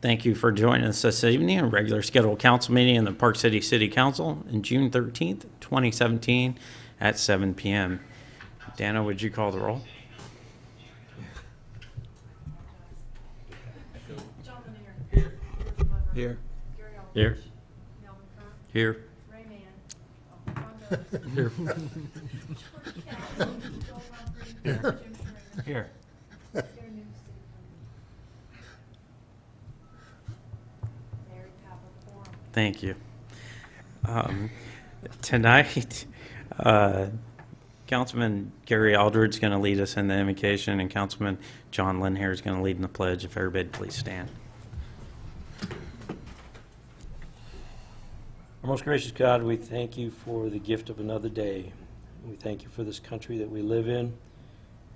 Thank you for joining us this evening, a regular scheduled council meeting in the Park City City Council on June 13th, 2017 at 7 p.m. Dana, would you call the roll? John Lanier. Here. Gary Aldridge. Here. Melvin Kerr. Here. Ray Mann. Ron Douglas. Here. George Catlin. Joel Humphrey. Jim Schrader. Here. Gary Newsom. Mary Pavlik Forum. Thank you. Tonight, Councilman Gary Aldridge is going to lead us in the invocation, and Councilman John Lanier is going to lead in the pledge. If everybody please stand. Our most gracious God, we thank you for the gift of another day. We thank you for this country that we live in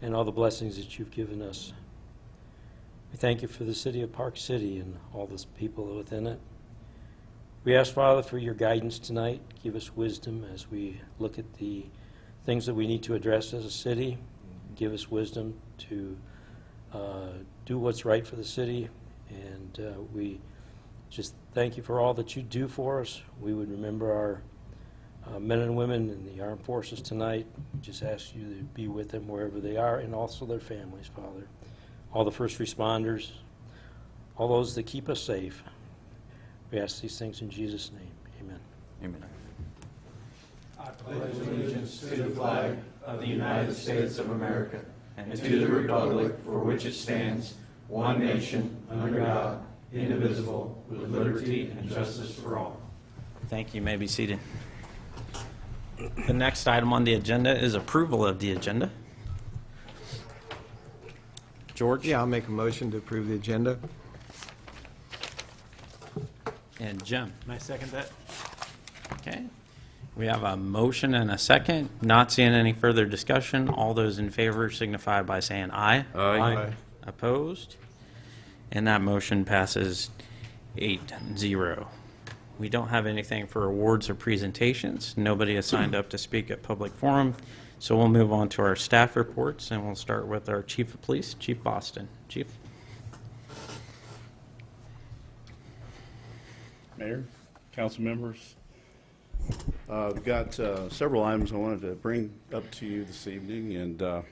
and all the blessings that you've given us. We thank you for the city of Park City and all the people within it. We ask, Father, for your guidance tonight. Give us wisdom as we look at the things that we need to address as a city. Give us wisdom to do what's right for the city. And we just thank you for all that you do for us. We would remember our men and women in the armed forces tonight. Just ask you to be with them wherever they are, and also their families, Father. All the first responders, all those that keep us safe. We ask these things in Jesus' name. Amen. Amen. I pledge allegiance to the flag of the United States of America and to the republic for which it stands, one nation, under God, indivisible, with liberty and justice for all. Thank you. You may be seated. The next item on the agenda is approval of the agenda. George? Yeah, I'll make a motion to approve the agenda. And Jim? May I second that? Okay. We have a motion and a second. Not seeing any further discussion. All those in favor signify by saying aye. Aye. Opposed? And that motion passes 8-0. We don't have anything for awards or presentations. Nobody has signed up to speak at public forum. So we'll move on to our staff reports, and we'll start with our Chief of Police, Chief Boston. Chief? Mayor, council members, I've got several items I wanted to bring up to you this evening, and I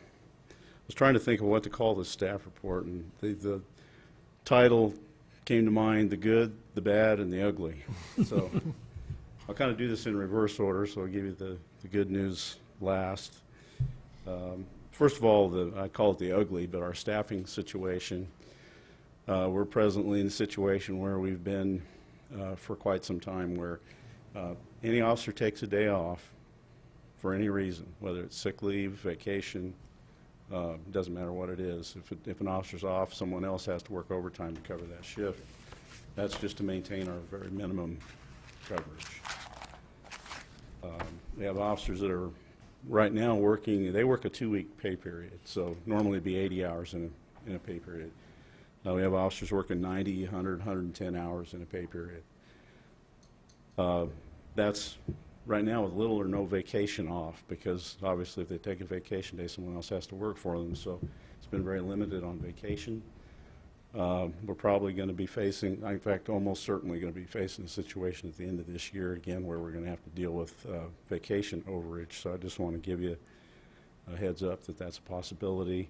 was trying to think of what to call this staff report, and the title came to mind: the good, the bad, and the ugly. So I'll kind of do this in reverse order, so I'll give you the good news last. First of all, I call it the ugly, but our staffing situation. We're presently in a situation where we've been for quite some time, where any officer takes a day off for any reason, whether it's sick leave, vacation, doesn't matter what it is. If an officer's off, someone else has to work overtime to cover that shift. That's just to maintain our very minimum coverage. We have officers that are right now working, they work a 2-week pay period, so normally it'd be 80 hours in a pay period. Now we have officers working 90, 100, 110 hours in a pay period. That's right now with little or no vacation off, because obviously if they take a vacation day, someone else has to work for them, so it's been very limited on vacation. We're probably going to be facing, in fact, almost certainly going to be facing a situation at the end of this year again where we're going to have to deal with vacation overage. So I just want to give you a heads up that that's a possibility.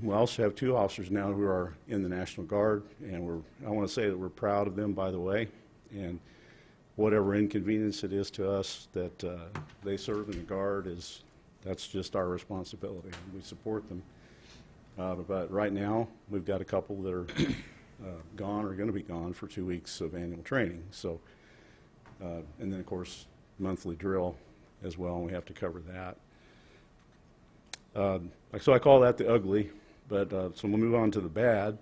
We also have 2 officers now who are in the National Guard, and I want to say that we're proud of them, by the way, and whatever inconvenience it is to us that they serve in the Guard, that's just our responsibility. We support them. But right now, we've got a couple that are gone or going to be gone for 2 weeks of annual training. So, and then of course, monthly drill as well, and we have to cover that. So I call that the ugly, but so we'll move on to the bad.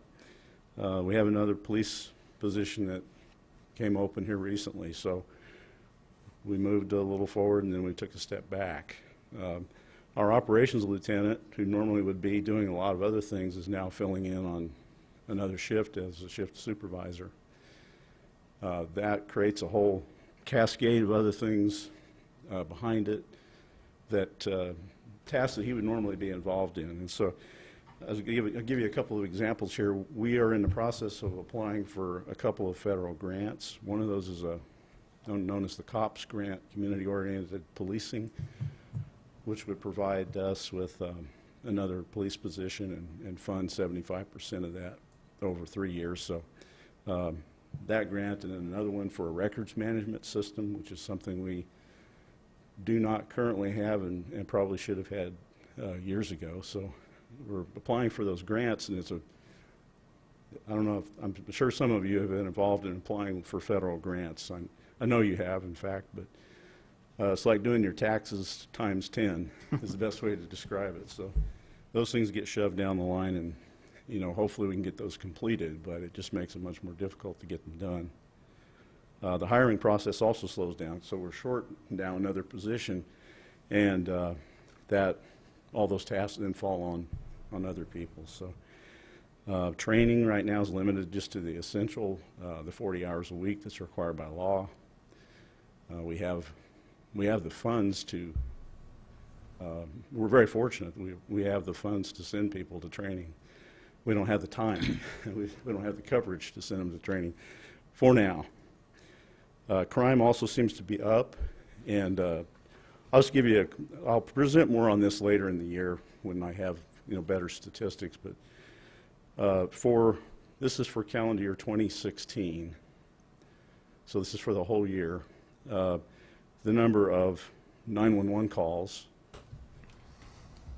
We have another police position that came open here recently, so we moved a little forward and then we took a step back. Our operations lieutenant, who normally would be doing a lot of other things, is now filling in on another shift as a shift supervisor. That creates a whole cascade of other things behind it, that tasks that he would normally be involved in. And so I'll give you a couple of examples here. We are in the process of applying for a couple of federal grants. One of those is known as the COPS grant, Community Oriented Policing, which would provide us with another police position and fund 75% of that over 3 years. So that grant, and then another one for a records management system, which is something we do not currently have and probably should have had years ago. So we're applying for those grants, and I don't know if, I'm sure some of you have been involved in applying for federal grants. I know you have, in fact, but it's like doing your taxes times 10 is the best way to describe it. So those things get shoved down the line, and hopefully we can get those completed, but it just makes it much more difficult to get them done. The hiring process also slows down, so we're short down another position, and that all those tasks then fall on other people. So training right now is limited just to the essential, the 40 hours a week that's required by law. We have the funds to, we're very fortunate. We have the funds to send people to training. We don't have the time. we don't have the coverage to send them to training for now. Crime also seems to be up, and I'll present more on this later in the year when I have better statistics. But this is for calendar year 2016, so this is for the whole year. The number of 911 calls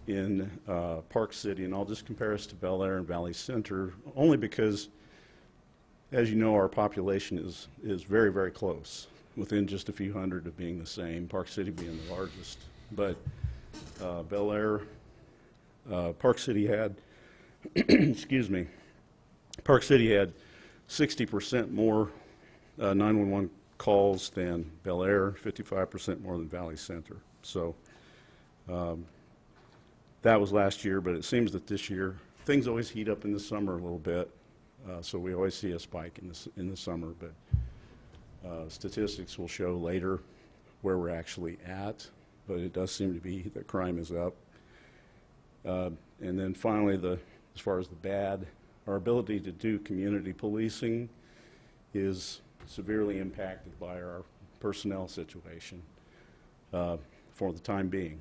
in Park City, and I'll just compare us to Bel Air and Valley Center, only because, as you know, our population is very, very close, within just a few hundred of being the same, Park City being the largest. But Bel Air, Park City had, excuse me, Park City had 60% more 911 calls than Bel Air, 55% more than Valley Center. So that was last year, but it seems that this year, things always heat up in the summer a little bit, so we always see a spike in the summer, but statistics will show later where we're actually at, but it does seem to be that crime is up. And then finally, as far as the bad, our ability to do community policing is severely impacted by our personnel situation for the time being.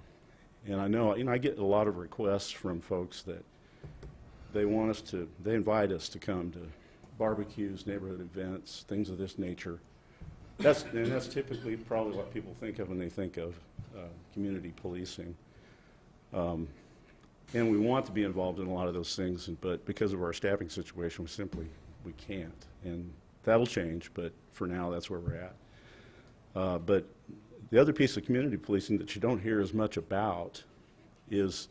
And I know, I get a lot of requests from folks that they invite us to come to barbecues, neighborhood events, things of this nature. That's typically probably what people think of when they think of community policing. And we want to be involved in a lot of those things, but because of our staffing situation, we can't. And that'll change, but for now, that's where we're at. But the other piece of community policing that you don't hear as much about is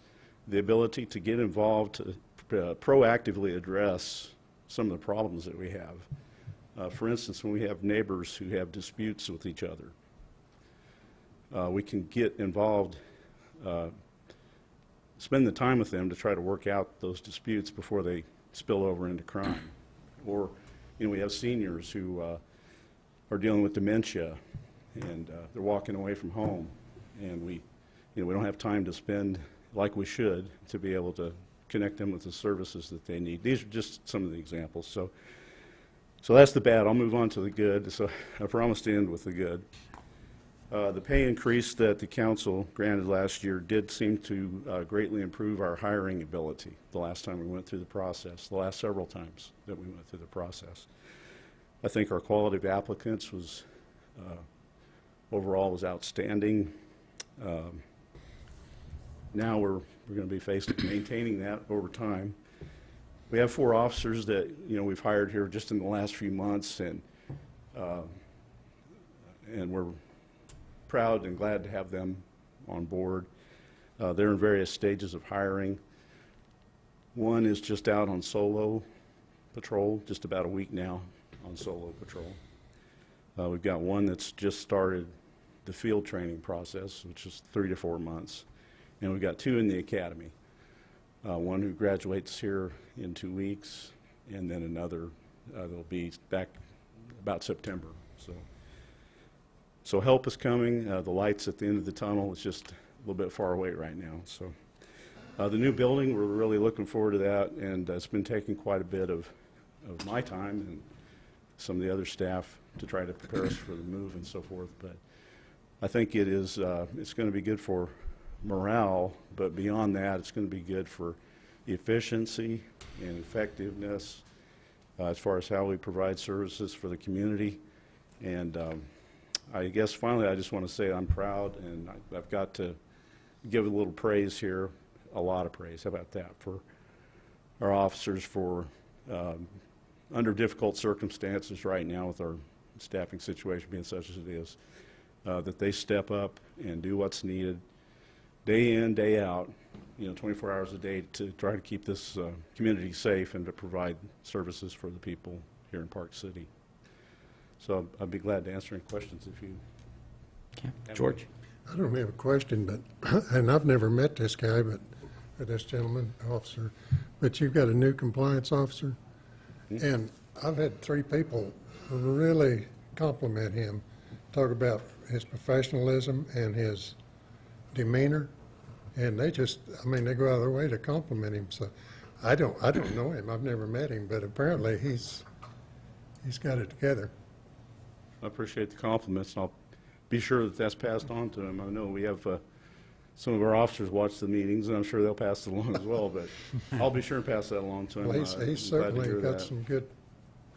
the ability to get involved to proactively address some of the problems that we have. For instance, when we have neighbors who have disputes with each other, we can get involved, spend the time with them to try to work out those disputes before they spill over into crime. Or, we have seniors who are dealing with dementia, and they're walking away from home, and we don't have time to spend like we should to be able to connect them with the services that they need. These are just some of the examples. So that's the bad. I'll move on to the good. So I promise to end with the good. The pay increase that the council granted last year did seem to greatly improve our hiring ability the last time we went through the process, the last several times that we went through the process. I think our quality of applicants was overall was outstanding. Now we're going to be faced with maintaining that over time. We have 4 officers that we've hired here just in the last few months, and we're proud and glad to have them on board. They're in various stages of hiring. One is just out on solo patrol, just about a week now on solo patrol. We've got one that's just started the field training process, which is 3 to 4 months. And we've got 2 in the academy. One who graduates here in 2 weeks, and then another that'll be back about September. So help is coming. The light's at the end of the tunnel. It's just a little bit far away right now. So The new building, we're really looking forward to that, and it's been taking quite a bit of my time and some of the other staff to try to prepare us for the move and so forth. But I think it is, it's going to be good for morale, but beyond that, it's going to be good for efficiency and effectiveness as far as how we provide services for the community. And I guess finally, I just want to say I'm proud, and I've got to give a little praise here, a lot of praise, how about that, for our officers for, under difficult circumstances right now with our staffing situation being such as it is, that they step up and do what's needed day in, day out, 24 hours a day to try to keep this community safe and to provide services for the people here in Park City. So I'd be glad to answer any questions if you. Okay. George? I don't have a question, but, and I've never met this guy, but, or this gentleman, officer, but you've got a new compliance officer, and I've had 3 people really compliment him, talk about his professionalism and his demeanor, and they just, I mean, they go out of their way to compliment him. So I don't know him. I've never met him, but apparently he's got it together. I appreciate the compliments, and I'll be sure that that's passed on to him. I know we have some of our officers watch the meetings, and I'm sure they'll pass it along as well, but I'll be sure and pass that along to him. Well, he's Glad to certainly hear got that. some good,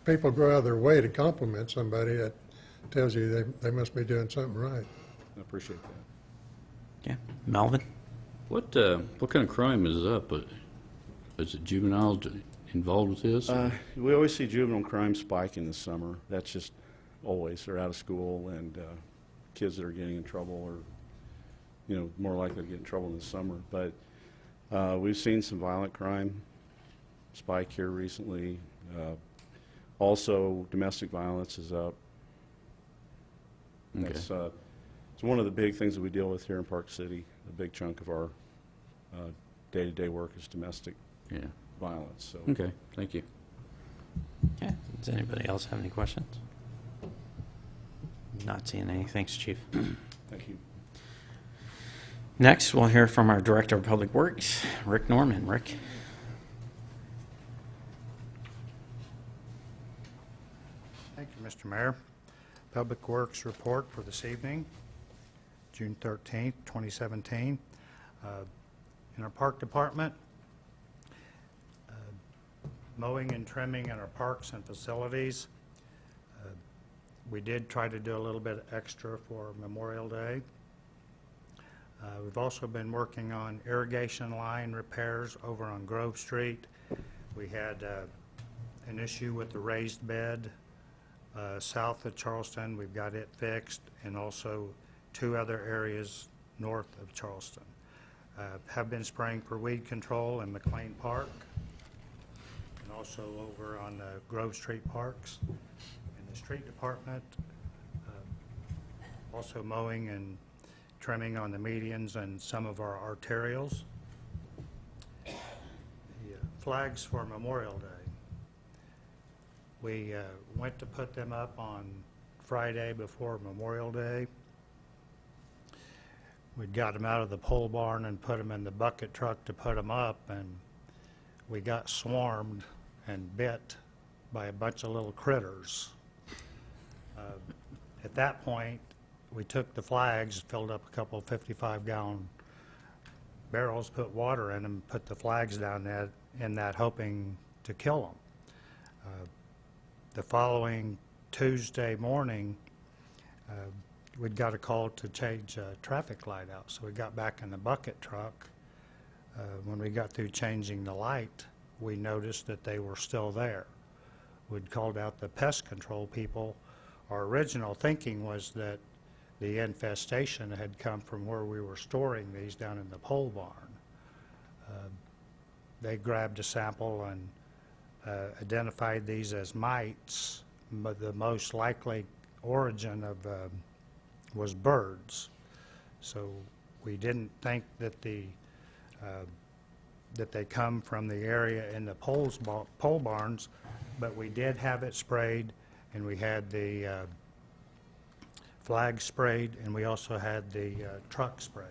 people go out of their way to compliment somebody. That tells you they must be doing something right. I appreciate that. Okay. Melvin? What kind of crime is up? Is it juvenile involved with this? We always see juvenile crime spike in the summer. That's just always. They're out of school, and kids that are getting in trouble are, more likely to get in trouble in the summer. But we've seen some violent crime spike here recently. Also, domestic violence is up. Okay. It's one of the big things that we deal with here in Park City. A big chunk of our day-to-day work is domestic Yeah. violence. So. Okay, thank you. Okay. Does anybody else have any questions? Not seeing any. Thanks, Chief. Thank you. Next, we'll hear from our Director of Public Works, Rick Norman. Rick? Thank you, Mr. Mayor. Public Works report for this evening, June 13th, 2017. In our Park Department, mowing and trimming in our parks and facilities. We did try to do a little bit extra for Memorial Day. We've also been working on irrigation line repairs over on Grove Street. We had an issue with the raised bed south of Charleston. We've got it fixed, and also 2 other areas north of Charleston. Have been spraying for weed control in McLean Park, and also over on Grove Street parks. In the street department, also mowing and trimming on the medians and some of our arterials. The flags for Memorial Day. We went to put them up on Friday before Memorial Day. We got them out of the pole barn and put them in the bucket truck to put them up, and we got swarmed and bit by a bunch of little critters. At that point, we took the flags, filled up a couple 55-gallon barrels, put water in them, put the flags down there in that, hoping to kill them. The following Tuesday morning, we'd got a call to change a traffic light out, so we got back in the bucket truck. When we got through changing the light, we noticed that they were still there. We'd called out the pest control people. Our original thinking was that the infestation had come from where we were storing these down in the pole barn. They grabbed a sample and identified these as mites, but the most likely origin of was birds. So we didn't think that that they come from the area in the pole barns, but we did have it sprayed, and we had the flag sprayed, and we also had the truck sprayed.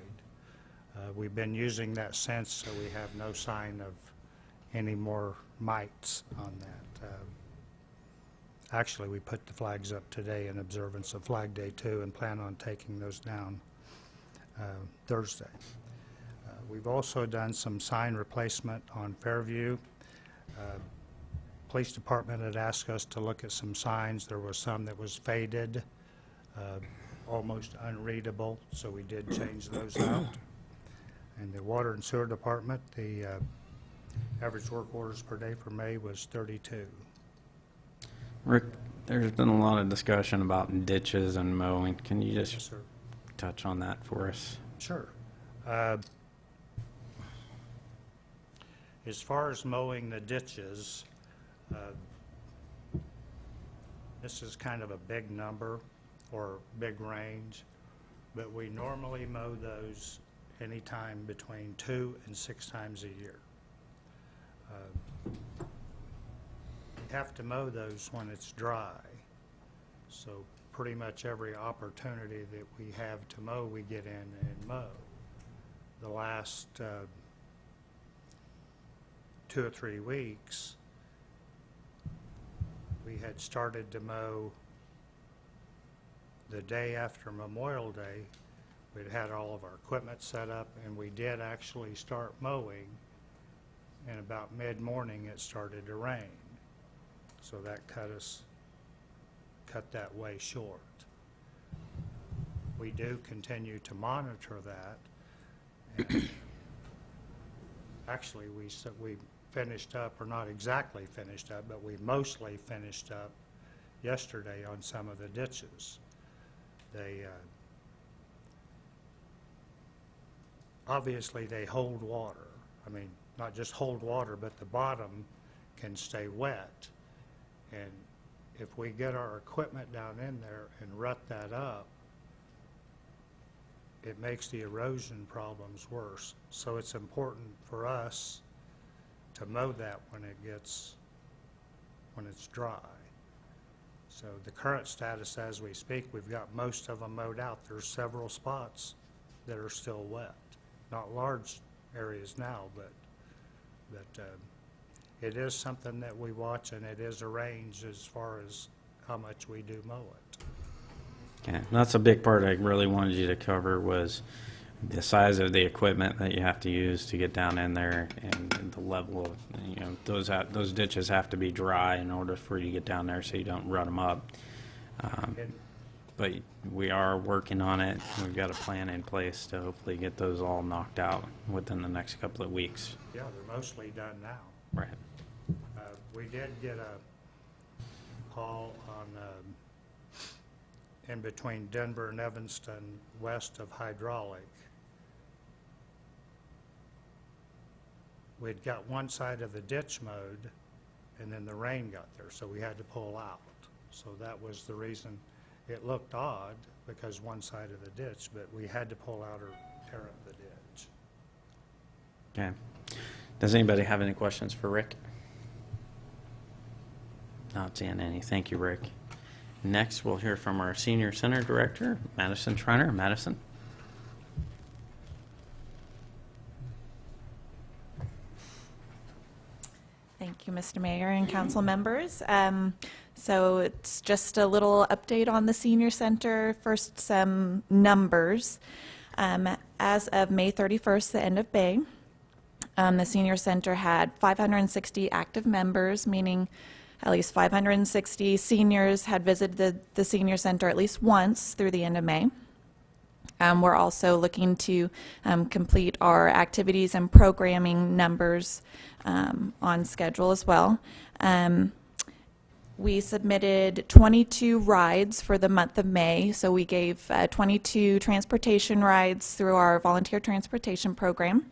We've been using that since, so we have no sign of any more mites on that. Actually, we put the flags up today in observance of Flag Day 2 and plan on taking those down Thursday. We've also done some sign replacement on Fairview. Police Department had asked us to look at some signs. There was some that was faded, almost unreadable, so we did change those out. And the Water and Sewer Department, the average work orders per day for May was 32. Rick, there's been a lot of discussion about ditches and mowing. Can you Yes, just sir. touch on that for us? Sure. As far as mowing the ditches, this is kind of a big number or big range, but we normally mow those anytime between 2 and 6 times a year. We have to mow those when it's dry, so pretty much every opportunity that we have to mow, we get in and mow. The last 2 or 3 weeks, we had started to mow the day after Memorial Day. We'd had all of our equipment set up, and we did actually start mowing, and about mid-morning it started to rain. So that cut that way short. We do continue to monitor that. And actually, we finished up, or not exactly finished up, but we mostly finished up yesterday on some of the ditches. They obviously they hold water. I mean, not just hold water, but the bottom can stay wet. And if we get our equipment down in there and rut that up, it makes the erosion problems worse. So it's important for us to mow that when it's dry. So the current status as we speak, we've got most of them mowed out. There's several spots that are still wet. Not large areas now, but it is something that we watch, and it is a range as far as how much we do mow it. Okay, that's a big part I really wanted you to cover was the size of the equipment that you have to use to get down in there and the level of, you know, those ditches have to be dry in order for you to get down there so you don't rut them up. But we are working on it. We've got a plan in place to hopefully get those all knocked out within the next couple of weeks. Yeah, they're mostly done now. Right. We did get a call on, in between Denver and Evanston, west of Hydraulic. We'd got one side of the ditch mowed, and then the rain got there, so we had to pull out. So that was the reason. It looked odd because one side of the ditch, but we had to pull out or tear up the ditch. Okay. Does anybody have any questions for Rick? Not seeing any. Thank you, Rick. Next, we'll hear from our Senior Center Director, Madison Schreiner. Madison. Thank you, Mr. Mayor and council members. So it's just a little update on the Senior Center. First, some numbers. As of May 31st, the end of May, the Senior Center had 560 active members, meaning at least 560 seniors had visited the Senior Center at least once through the end of May. We're also looking to complete our activities and programming numbers on schedule as well. We submitted 22 rides for the month of May, so we gave 22 transportation rides through our volunteer transportation program.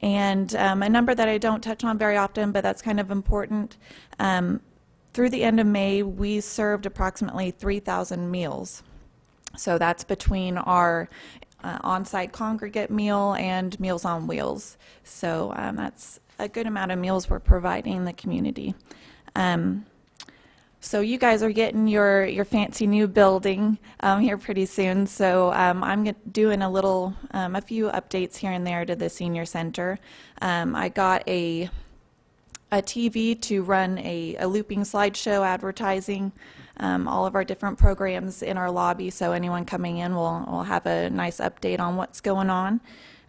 And a number that I don't touch on very often, but that's kind of important, through the end of May, we served approximately 3,000 meals. So that's between our on-site congregate meal and Meals on Wheels. So that's a good amount of meals we're providing the community. So you guys are getting your fancy new building here pretty soon. So I'm doing a few updates here and there to the senior center. I got a TV to run a looping slideshow advertising all of our different programs in our lobby, so anyone coming in will have a nice update on what's going on.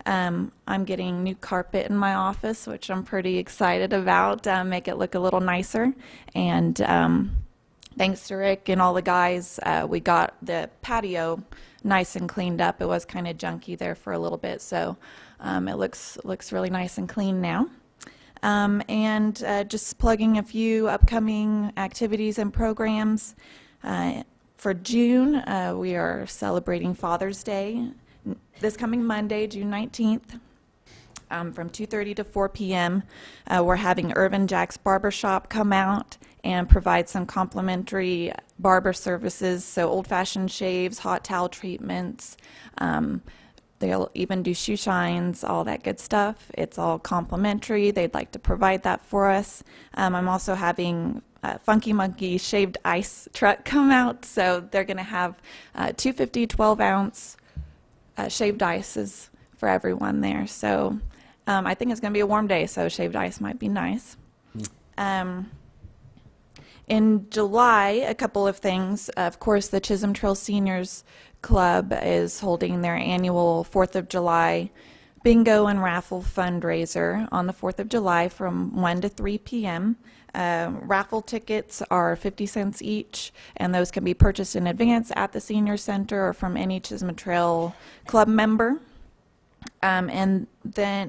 I'm getting new carpet in my office, which I'm pretty excited about, make it look a little nicer. And thanks to Rick and all the guys, we got the patio nice and cleaned up. It was kind of junky there for a little bit, so it looks really nice and clean now. And just plugging a few upcoming activities and programs. For June, we are celebrating Father's Day this coming Monday, June 19th, from 2:30 to 4 p.m. We're having Irvin Jack's Barbershop come out and provide some complimentary barber services, so old-fashioned shaves, hot towel treatments. They'll even do shoe shines, all that good stuff. It's all complimentary. They'd like to provide that for us. I'm also having Funky Monkey Shaved Ice truck come out, so they're going to have 250 12-ounce shaved ices for everyone there. So I think it's going to be a warm day, so shaved ice might be nice. In July, a couple of things. Of course, the Chisholm Trail Seniors Club is holding their annual 4th of July bingo and raffle fundraiser on the 4th of July from 1 to 3 p.m. Raffle tickets are 50 cents each, and those can be purchased in advance at the Senior Center or from any Chisholm Trail Club member. And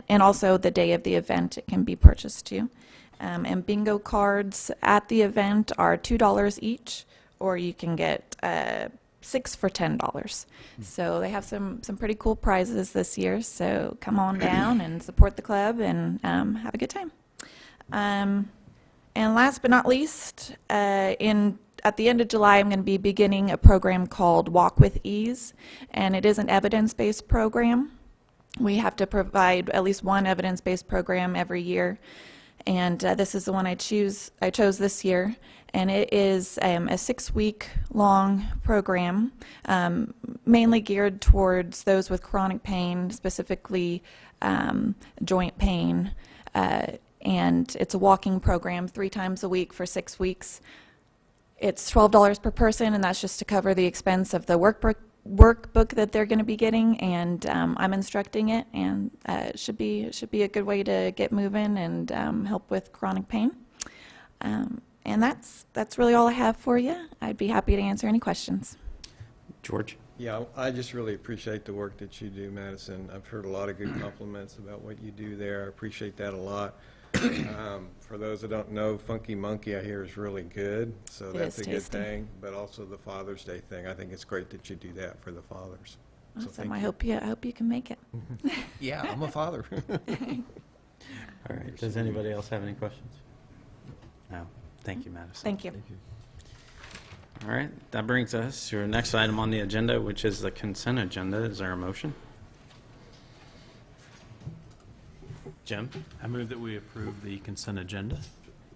also the day of the event, it can be purchased too. And bingo cards at the event are $2 each, or you can get 6 for $10. So they have some pretty cool prizes this year. So come on down and support the club and have a good time. And last but not least, at the end of July, I'm going to be beginning a program called Walk with Ease, and it is an evidence-based program. We have to provide at least one evidence-based program every year, and this is the one I chose this year. And it is a 6-week long program, mainly geared towards those with chronic pain, specifically joint pain. And it's a walking program 3 times a week for 6 weeks. It's $12 per person, and that's just to cover the expense of the workbook that they're going to be getting. And I'm instructing it, and it should be a good way to get moving and help with chronic pain. And that's really all I have for you. I'd be happy to answer any questions. George? Yeah, I just really appreciate the work that you do, Madison. I've heard a lot of good compliments about what you do there. I appreciate that a lot. For those that don't know, Funky Monkey, I hear, is really good, so that's a good thing. But also the Father's Day thing, I think it's great that you do that for the fathers. So Awesome. I hope you can make it. Yeah, I'm a father. All right. Does anybody else have any questions? No. Thank you, Madison. Thank you. All right. That brings us to our next item on the agenda, which is the consent agenda. Is there a motion? Jim? I move that we approve the consent agenda.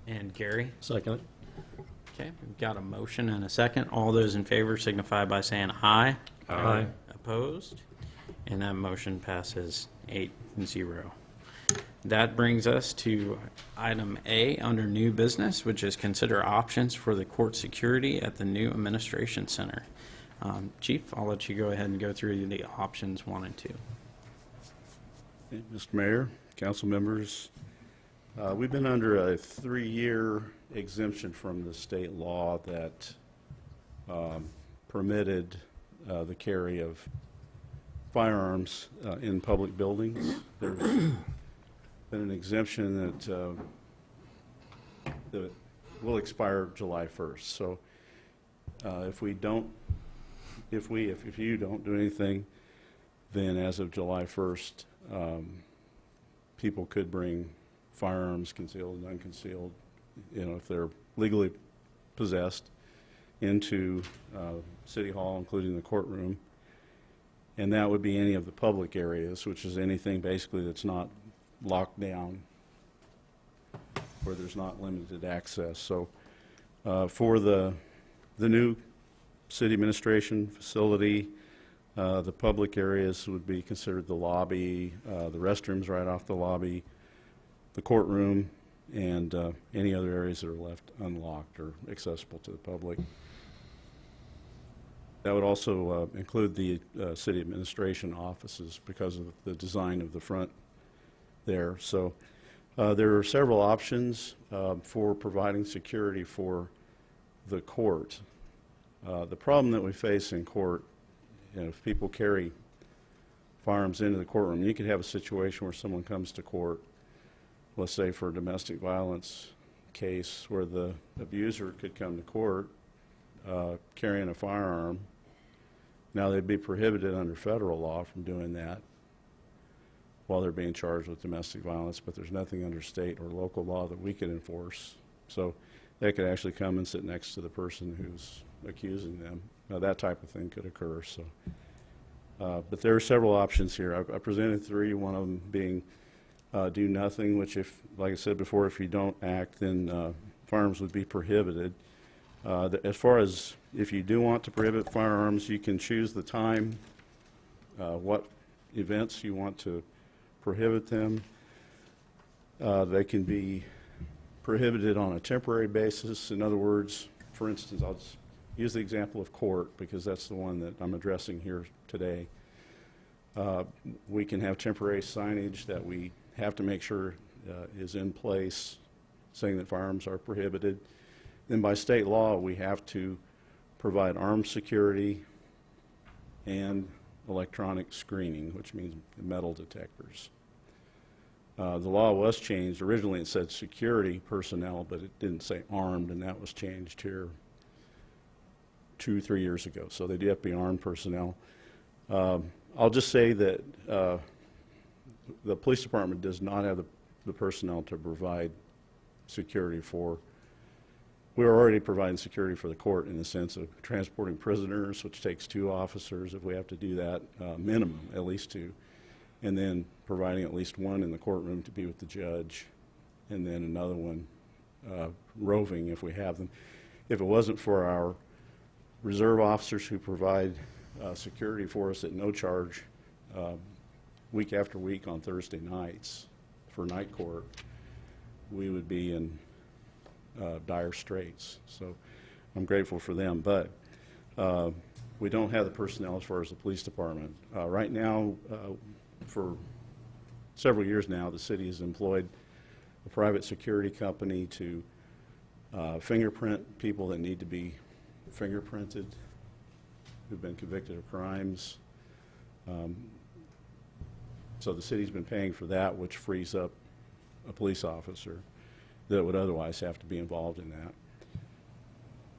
And Gary? Second. Okay, we've got a motion and a second. All those in favor signify by saying aye. Aye. Opposed? And that motion passes 8-0. That brings us to item A under new business, which is consider options for the court security at the new administration center. Chief, I'll let you go ahead and go through the options 1 and 2. Mr. Mayor, council members, we've been under a 3-year exemption from the state law that permitted the carry of firearms in public buildings. There's been an exemption that will expire July 1st. So if you don't do anything, then as of July 1st, people could bring firearms, concealed and unconcealed, if they're legally possessed, into City Hall, including the courtroom. And that would be any of the public areas, which is anything basically that's not locked down, where there's not limited access. So For the new city administration facility, the public areas would be considered the lobby, the restrooms right off the lobby, the courtroom, and any other areas that are left unlocked or accessible to the public. That would also include the city administration offices because of the design of the front there. So there are several options for providing security for the court. The problem that we face in court, if people carry firearms into the courtroom, you could have a situation where someone comes to court, let's say for a domestic violence case, where the abuser could come to court carrying a firearm. Now, they'd be prohibited under federal law from doing that while they're being charged with domestic violence, but there's nothing under state or local law that we could enforce. So they could actually come and sit next to the person who's accusing them. Now, that type of thing could occur. So, but there are several options here. I presented three, one of them being do nothing, which, if, like I said before, if you don't act, then firearms would be prohibited. As far as if you do want to prohibit firearms, you can choose the time, what events you want to prohibit them. They can be prohibited on a temporary basis. In other words, for instance, I'll just use the example of court because that's the one that I'm addressing here today. We can have temporary signage that we have to make sure is in place saying that firearms are prohibited. Then by state law, we have to provide armed security and electronic screening, which means metal detectors. The law was changed. Originally it said security personnel, but it didn't say armed, and that was changed here 2-3 years ago. So they do have to be armed personnel. I'll just say that the police department does not have the personnel to provide security for. We're already providing security for the court in the sense of transporting prisoners, which takes 2 officers if we have to do that, minimum, at least 2, and then providing at least 1 in the courtroom to be with the judge, and then another one roving if we have them. If it wasn't for our reserve officers who provide security for us at no charge week after week on Thursday nights for night court, we would be in dire straits. So I'm grateful for them, but we don't have the personnel as far as the police department. Right now, for several years now, the city has employed a private security company to fingerprint people that need to be fingerprinted, who've been convicted of crimes. So the city's been paying for that, which frees up a police officer that would otherwise have to be involved in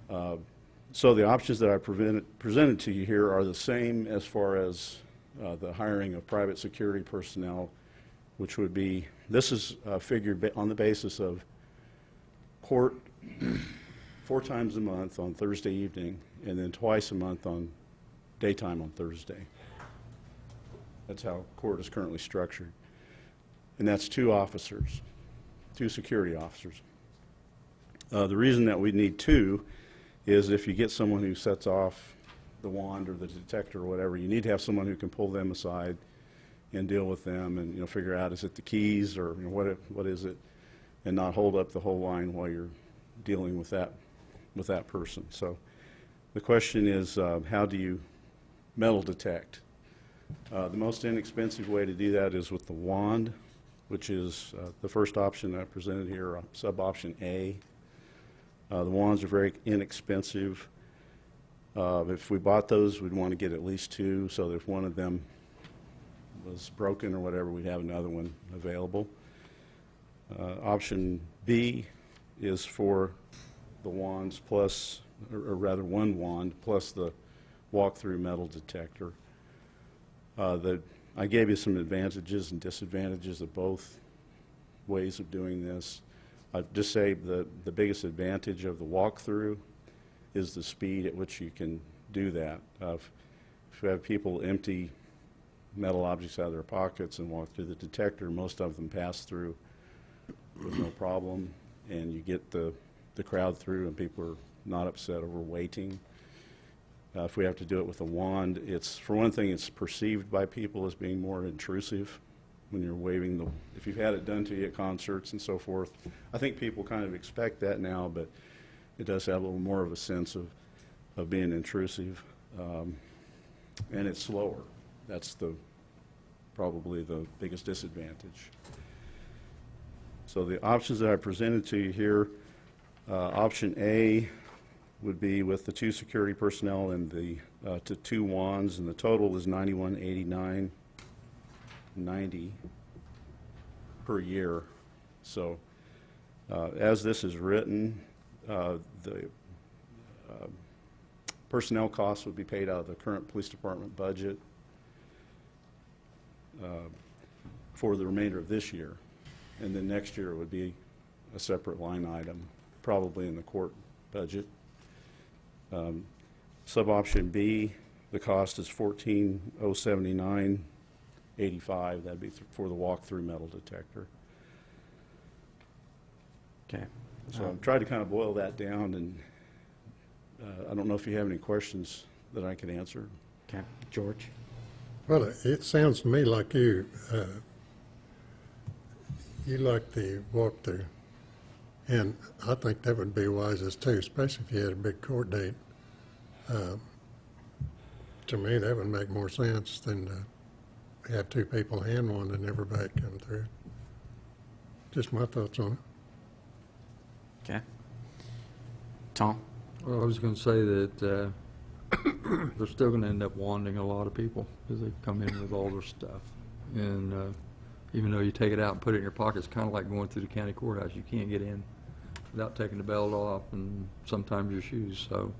that. So the options that I presented to you here are the same as far as the hiring of private security personnel, which would be, this is figured on the basis of court 4 times a month on Thursday evening, and then twice a month on daytime on Thursday. That's how court is currently structured. And that's 2 officers, 2 security officers. The reason that we need 2 is if you get someone who sets off the wand or the detector or whatever, you need to have someone who can pull them aside and deal with them and figure out, is it the keys or what is it, and not hold up the whole line while you're dealing with that person. So the question is, how do you metal detect? The most inexpensive way to do that is with the wand, which is the first option I presented here, sub-option A. The wands are very inexpensive. If we bought those, we'd want to get at least 2, so that if one of them was broken or whatever, we'd have another one available. Option B is for the wands plus, or rather 1 wand plus the walk-through metal detector. I gave you some advantages and disadvantages of both ways of doing this. I'd just say the biggest advantage of the walk-through is the speed at which you can do that. If you have people empty metal objects out of their pockets and walk through the detector, most of them pass through with no problem, and you get the the crowd through and people are not upset over waiting. If we have to do it with a wand, it's, for one thing, it's perceived by people as being more intrusive when you're waving the, if you've had it done to you at concerts and so forth. I think people kind of expect that now, but it does have a little more of a sense of being intrusive. And it's slower. That's probably the biggest disadvantage. So the options that I presented to you here, option A would be with the 2 security personnel and the to 2 wands, and the total is $91,8990 per year. So as this is written, the personnel costs would be paid out of the current police department budget for the remainder of this year. And then next year it would be a separate line item, probably in the court budget. Sub-option B, the cost is $14,079.85. That'd be for the walk-through metal detector. Okay. So I've tried to kind of boil that down, and I don't know if you have any questions that I can answer. Okay. George? Well, it sounds to me like you like the walkthrough, and I think that would be wisest too, especially if you had a big court date. To me, that would make more sense than to have 2 people hand one and everybody come through. Just my thoughts on it. Okay. Tom? Well, I was going to say that they're still going to end up wanding a lot of people because they come in with all their stuff. And even though you take it out and put it in your pocket, it's kind of like going through the county courthouse. You can't get in without taking the belt off and sometimes your shoes. So,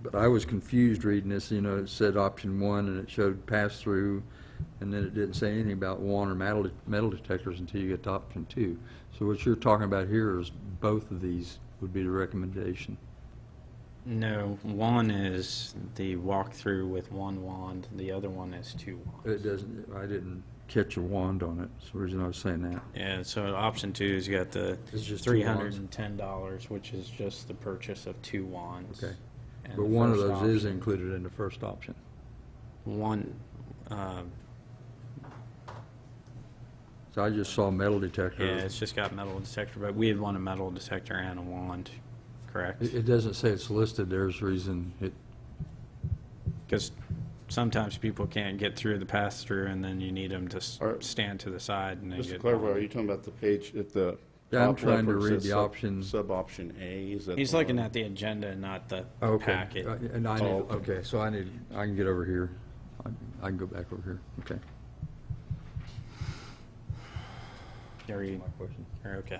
but I was confused reading this. You know, it said option 1 and it showed pass-through, and then it didn't say anything about wand or metal detectors until you get to option 2. So what you're talking about here is both of these would be the recommendation. No, one is the walkthrough with 1 wand. The other one is 2 wands. It doesn't, I didn't catch a wand on it. That's the reason I was saying that. Yeah, so option 2 is you got the It's just 2 wands. $310, which is just the purchase of 2 wands. Okay. And But the one of first those is option- included in the first option. One, So I just saw metal detector. yeah, it's just got metal detector, but we had one a metal detector and a wand, correct? It doesn't say it's listed. There's reason it, Because sometimes people can't get through the pass-through, and then you need them to All right. stand to the side and they Just to get clarify, are wanded. you talking about the page at the Yeah, I'm top trying left to where it read says the option. Sub-option A, is that He's the looking one? at the agenda, not the okay. packet. And I need, Oh, okay. okay, so I can get over here. I can go back over here. Okay. Are you, My question. or okay.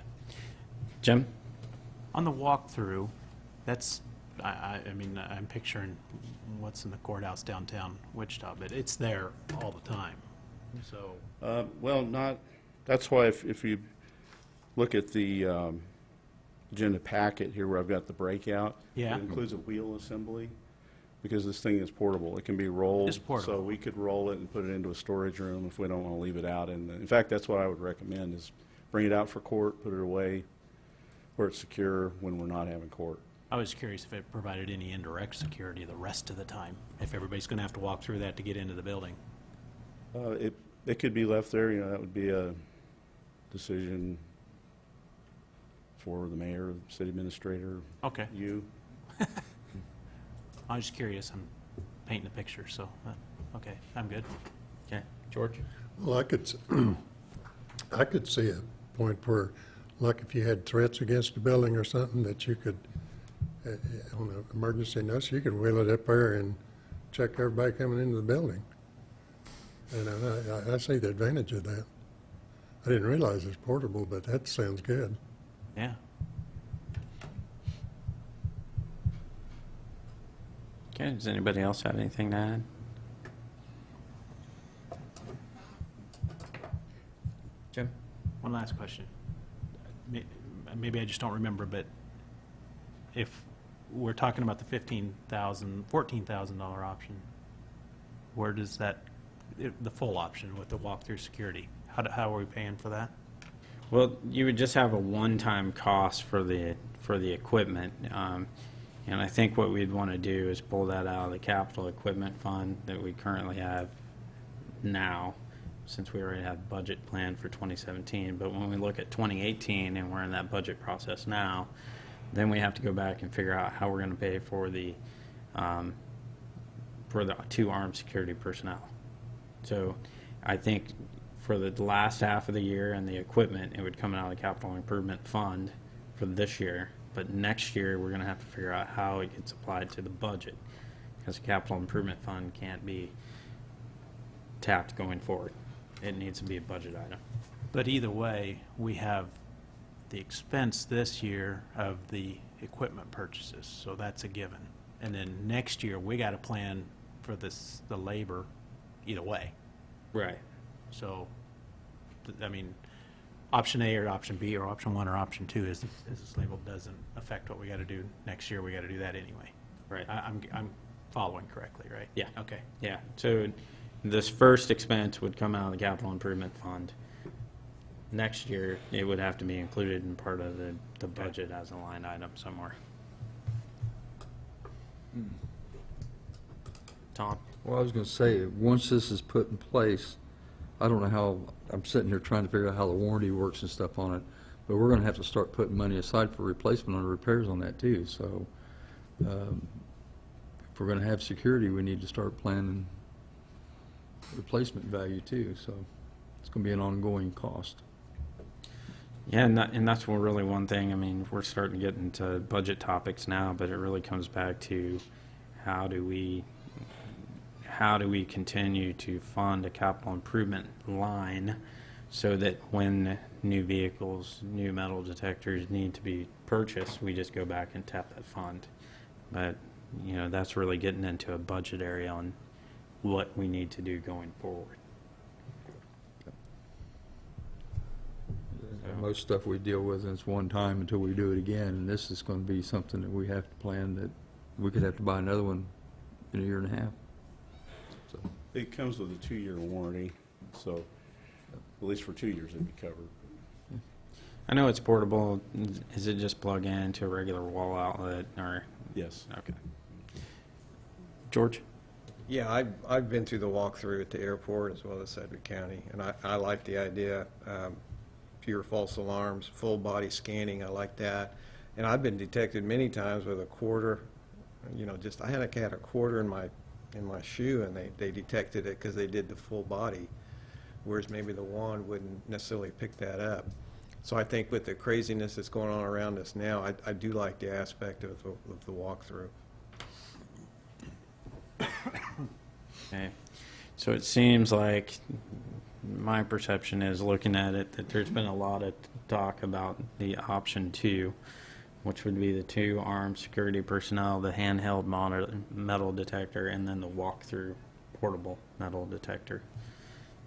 Jim? On the walkthrough, that's, I mean, I'm picturing what's in the courthouse downtown Wichita, but it's there all the time. So, Well, not, that's why if you look at the agenda packet here where I've got the breakout. Yeah. It includes a wheel assembly, because this thing is portable. It can be rolled. It's portable. So we could roll it and put it into a storage room if we don't want to leave it out. In fact, that's what I would recommend, is bring it out for court, put it away where it's secure when we're not having court. I was curious if it provided any indirect security the rest of the time, if everybody's going to have to walk through that to get into the building. It could be left there, you know, that would be a decision for the mayor, city administrator, Okay. you. I was just curious. I'm painting a picture, so, okay, I'm good. Okay. George? Well, I could see a point where, like if you had threats against the building or something, that you could, on an emergency notice, you could wheel it up there and check everybody coming into the building. And I see the advantage of that. I didn't realize it's portable, but that sounds good. Yeah. Okay, does anybody else have anything to add? Jim? One last question. Maybe I just don't remember, but if we're talking about the $14,000 option, where does that, the full option with the walk-through security, how are we paying for that? Well, you would just have a one-time cost for the equipment. And I think what we'd want to do is pull that out of the capital equipment fund that we currently have now, since we already have budget planned for 2017. But when we look at 2018 and we're in that budget process now, then we have to go back and figure out how we're going to pay for the 2 armed security personnel. So I think for the last half of the year and the equipment, it would come out of the capital improvement fund for this year. But next year, we're going to have to figure out how it gets applied to the budget, because the capital improvement fund can't be tapped going forward. It needs to be a budget item. But either way, we have the expense this year of the equipment purchases, so that's a given. And then next year, we got to plan for the labor either way. Right. So, I mean, option A or option B or option 1 or option 2 is this label doesn't affect what we got to do next year. We got to do that anyway. Right. I'm following correctly, right? Yeah. Okay. Yeah. So this first expense would come out of the capital improvement fund. Next year, it would have to be included in part of the budget as a line item somewhere. Tom? Well, I was going to say, once this is put in place, I don't know how, I'm sitting here trying to figure out how the warranty works and stuff on it, but we're going to have to start putting money aside for replacement on repairs on that too. So if we're going to have security, we need to start planning replacement value too. So it's going to be an ongoing cost. Yeah, and that's really one thing. I mean, we're starting to get into budget topics now, but it really comes back to how do we continue to fund a capital improvement line so that when new vehicles, new metal detectors need to be purchased, we just go back and tap that fund. But, you know, that's really getting into a budget area on what we need to do going forward. Most stuff we deal with is one time until we do it again, and this is going to be something that we have to plan that we could have to buy another one in a year and a half. So. It comes with a 2-year warranty, so at least for 2 years it'd be covered. I know it's portable. Is it just plug into a regular wall outlet or? Yes. Okay. George? Yeah, I've been through the walkthrough at the airport as well as Sedgwick County, and I like the idea. Fewer false alarms, full body scanning, I like that. And I've been detected many times with a quarter, you know, just, I had a quarter in my shoe, and they detected it because they did the full body, whereas maybe the wand wouldn't necessarily pick that up. So I think with the craziness that's going on around us now, I do like the aspect of the walkthrough. Okay. So it seems like my perception is, looking at it, that there's been a lot of talk about the option 2, which would be the 2 armed security personnel, the handheld metal detector, and then the walk-through portable metal detector.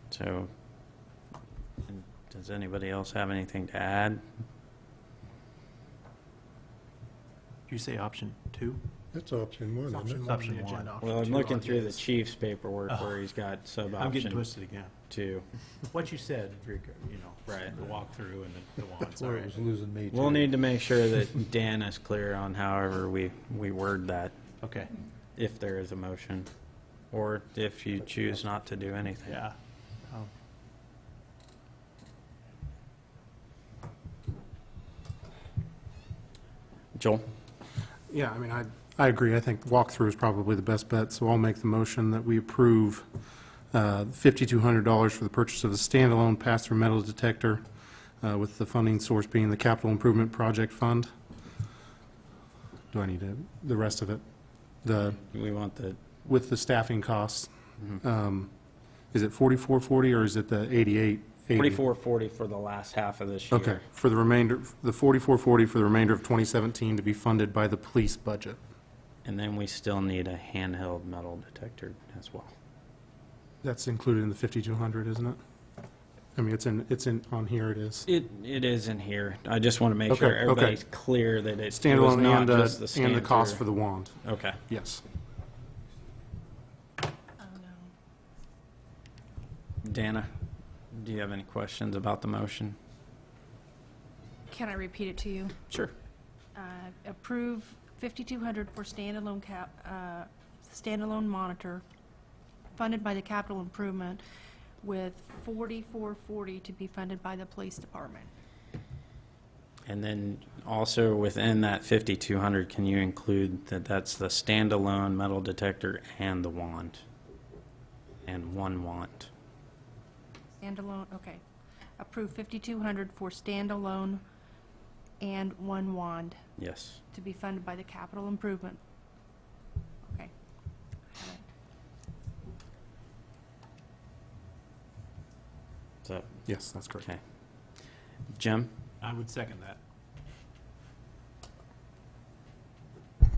So, does anybody else have anything to add? Did you say option 2? That's option 1, isn't it? Option 1. Well, I'm looking through the chief's paperwork where he's got I'm getting sub-option twisted again. 2. What you said, you know, Right. the walkthrough and the wand. That's where it was losing me too. We'll need to make sure that Dan is clear on however we word that, Okay. if there is a motion, or if you choose not to do anything. Yeah. Joel? Yeah, I mean, I agree. I think walkthrough is probably the best bet, so I'll make the motion that we approve $5,200 for the purchase of a standalone pass-through metal detector, with the funding source being the Capital Improvement Project Fund. Do I need the rest of it? We want the, With the staffing costs. Is it 4440 or is it the 8880? 4440 for the last half of this year. Okay, for the remainder, the 4440 for the remainder of 2017 to be funded by the police budget. And then we still need a handheld metal detector as well. That's included in the 5,200, isn't it? I mean, it's in, on here it is. It is in here. I just want to make Okay, sure okay. everybody's clear that it was Standalone not just the and the cost stand-through. for the wand, Okay. yes. Oh, no. Dana, do you have any questions about the motion? Can I repeat it to you? Sure. Approve 5,200 for standalone monitor, funded by the capital improvement, with 4,440 to be funded by the police department. And then also within that 5,200, can you include that that's the standalone metal detector and the wand? And one wand. Standalone, okay. Approve 5,200 for standalone and one wand Yes. to be funded by the capital improvement. Okay. Is that Yes, that's correct. okay? Jim? I would second that.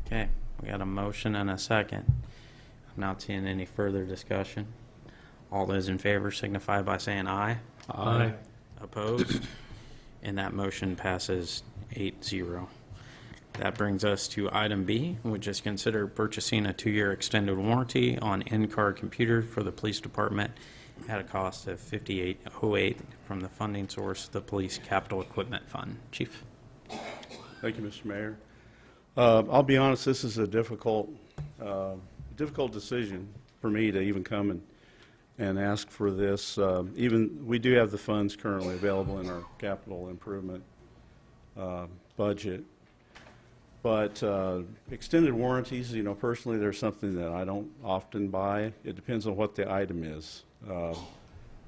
Okay, we got a motion and a second. I'm not seeing any further discussion. All those in favor signify by saying aye. Aye. Opposed? And that motion passes 8-0. That brings us to item B, which is consider purchasing a 2-year extended warranty on in-car computer for the police department at a cost of $5808 from the funding source, the Police Capital Equipment Fund. Chief? Thank you, Mr. Mayor. I'll be honest, this is a difficult decision for me to even come and ask for this. We do have the funds currently available in our capital improvement budget. But extended warranties, personally, they're something that I don't often buy. It depends on what the item is.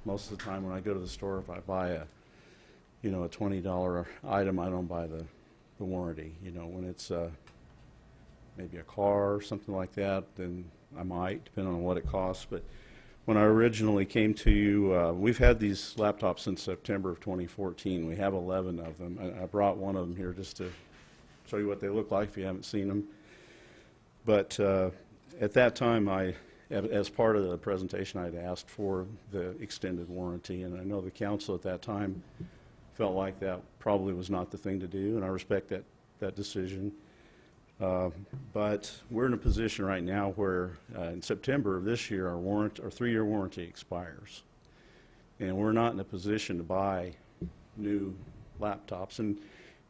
Most of the time when I go to the store, if I buy a $20 item, I don't buy the warranty. When it's maybe a car or something like that, then I might, depending on what it costs. But when I originally came to you, we've had these laptops since September of 2014. We have 11 of them. I brought one of them here just to show you what they look like if you haven't seen them. But at that time, as part of the presentation, I'd asked for the extended warranty, and I know the council at that time felt like that probably was not the thing to do, and I respect that decision. But we're in a position right now where in September of this year, our 3-year warranty expires, and we're not in a position to buy new laptops. And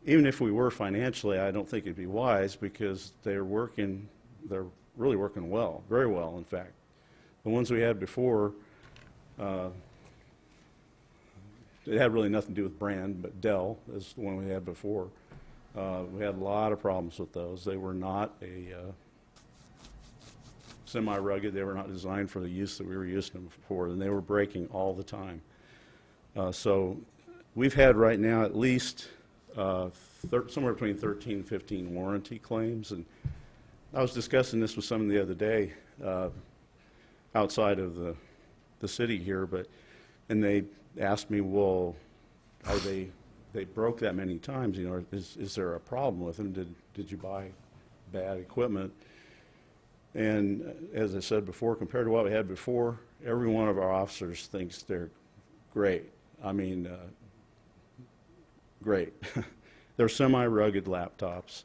even if we were financially, I don't think it'd be wise, because they're really working well, very well, in fact. The ones we had before, it had really nothing to do with brand, but Dell is the one we had before. We had a lot of problems with those. They were not a semi-rugged. They were not designed for the use that we were using them for, and they were breaking all the time. So we've had right now at least somewhere between 13 and 15 warranty claims, and I was discussing this with someone the other day outside of the city here, and they asked me, well, are they broke that many times, is there a problem with them? Did you buy bad equipment? And as I said before, compared to what we had before, every one of our officers thinks they're great. I mean, great. They're semi-rugged laptops.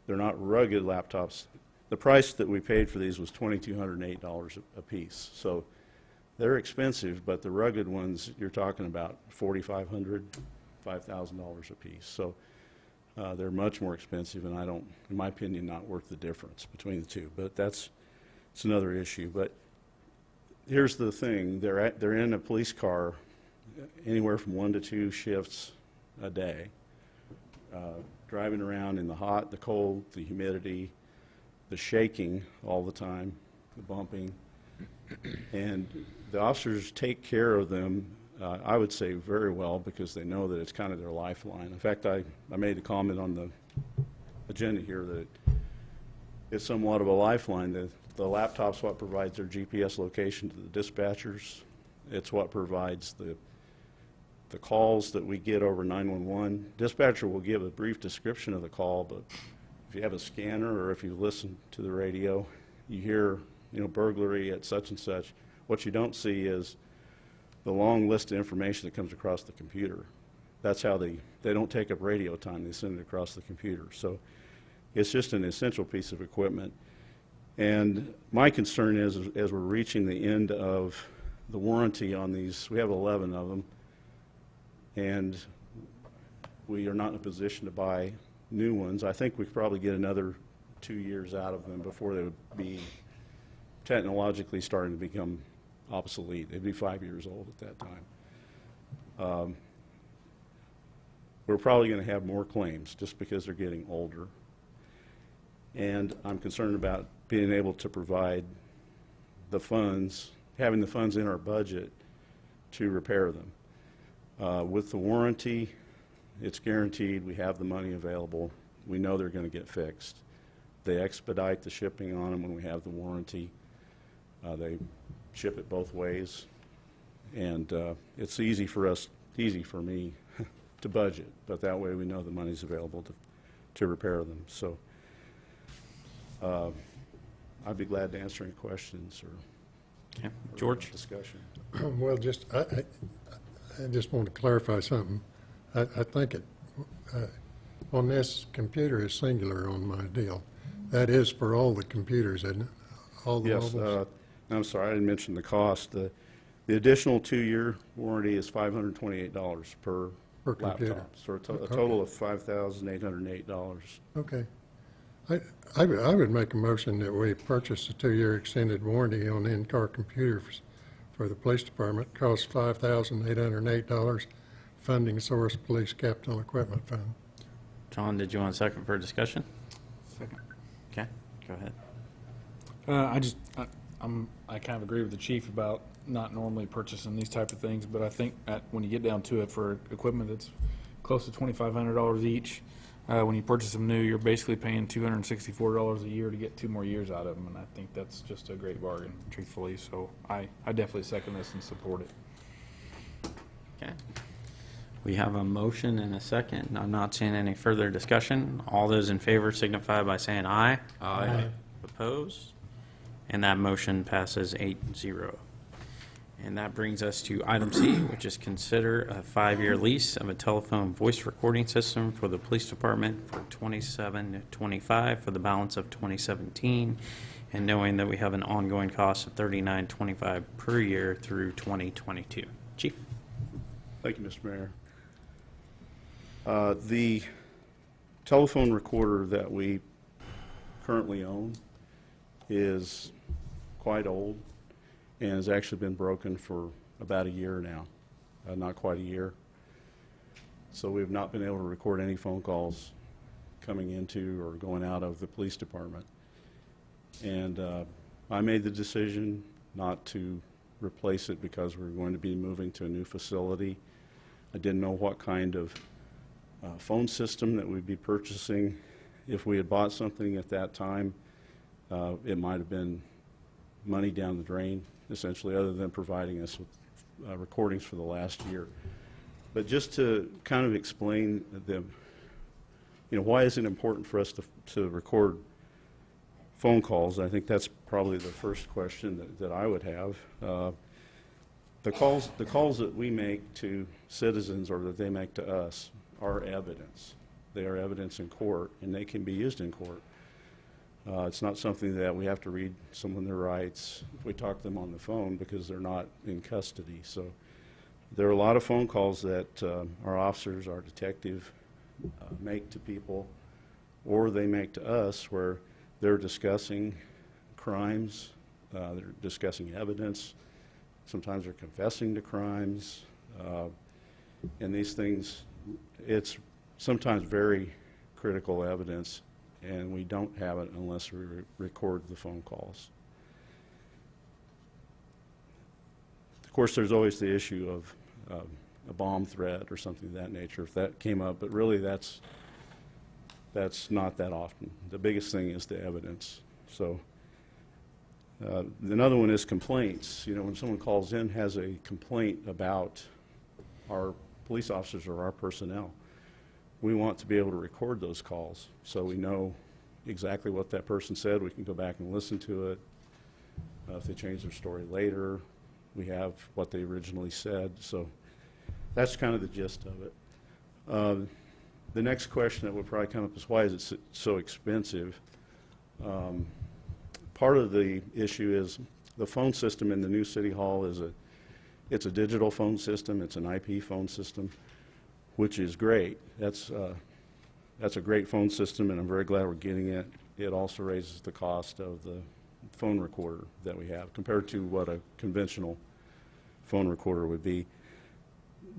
They're not rugged laptops. The price that we paid for these was $2,208 a piece. So they're expensive, but the rugged ones, you're talking about $4,500, $5,000 a piece. So they're much more expensive, and in my opinion, not worth the difference between the two. But it's another issue. But here's the thing: they're in a police car anywhere from 1 to 2 shifts a day, driving around in the hot, the cold, the humidity, the shaking all the time, the bumping, and the officers take care of them, I would say, very well, because they know that it's kind of their lifeline. In fact, I made a comment on the agenda here that it's somewhat of a lifeline. The laptop's what provides their GPS location to the dispatchers. It's what provides the calls that we get over 911. Dispatcher will give a brief description of the call, but if you have a scanner or if you listen to the radio, you hear, burglary at such and such. What you don't see is the long list of information that comes across the computer. That's how they don't take up radio time. They send it across the computer. So it's just an essential piece of equipment. And my concern is, as we're reaching the end of the warranty on these, we have 11 of them, and we are not in a position to buy new ones. I think we could probably get another 2 years out of them before they would be technologically starting to become obsolete. They'd be 5 years old at that time. We're probably going to have more claims just because they're getting older. And I'm concerned about being able to provide the funds, having the funds in our budget to repair them. With the warranty, it's guaranteed we have the money available. We know they're going to get fixed. They expedite the shipping on them when we have the warranty. They ship it both ways. And it's easy for me to budget, but that way we know the money's available to repair them. So I'd be glad to answer any questions or George? discussion. Well, I just want to clarify something. I think on this computer is singular on my deal. That is for all the computers, isn't it? All the Yes, mobiles? I'm sorry, I didn't mention the cost. The additional 2-year warranty is $528 per Per computer. laptop. So a total of $5,808. Okay. I would make a motion that we purchase a 2-year extended warranty on in-car computers for the police department. Costs $5,808. Funding source, Police Capital Equipment Fund. John, did you want a second for discussion? Second. Okay, go ahead. I kind of agree with the chief about not normally purchasing these type of things, but I think when you get down to it, for equipment that's close to $2,500 each, when you purchase them new, you're basically paying $264 a year to get 2 more years out of them, and I think that's just a great bargain, truthfully. So I definitely second this and support it. Okay. We have a motion and a second. I'm not seeing any further discussion. All those in favor signify by saying aye. Aye. Opposed? And that motion passes 8-0. And that brings us to item C, which is consider a 5-year lease of a telephone voice recording system for the police department for $27.25 for the balance of 2017, and knowing that we have an ongoing cost of $39.25 per year through 2022. Chief? Thank you, Mr. Mayor. The telephone recorder that we currently own is quite old and has actually been broken for about a year now, not quite a year. So we've not been able to record any phone calls coming into or going out of the police department. And I made the decision not to replace it because we're going to be moving to a new facility. I didn't know what kind of phone system that we'd be purchasing. If we had bought something at that time, it might have been money down the drain, essentially, other than providing us with recordings for the last year. But just to kind of explain why is it important for us to record phone calls? I think that's probably the first question that I would have. The calls that we make to citizens or that they make to us are evidence. They are evidence in court, and they can be used in court. It's not something that we have to read someone their rights if we talk to them on the phone because they're not in custody. So there are a lot of phone calls that our officers, our detective make to people, or they make to us, where they're discussing crimes, they're discussing evidence, sometimes they're confessing to crimes, and these things, it's sometimes very critical evidence, and we don't have it unless we record the phone calls. Of course, there's always the issue of a bomb threat or something of that nature, if that came up, but really that's not that often. The biggest thing is the evidence. So another one is complaints. When someone calls in, has a complaint about our police officers or our personnel, we want to be able to record those calls so we know exactly what that person said. We can go back and listen to it. If they change their story later, we have what they originally said. So that's kind of the gist of it. The next question that would probably come up is, why is it so expensive? Part of the issue is the phone system in the new City Hall it's a digital phone system. It's an IP phone system. which is great. That's a great phone system, and I'm very glad we're getting it. It also raises the cost of the phone recorder that we have compared to what a conventional phone recorder would be.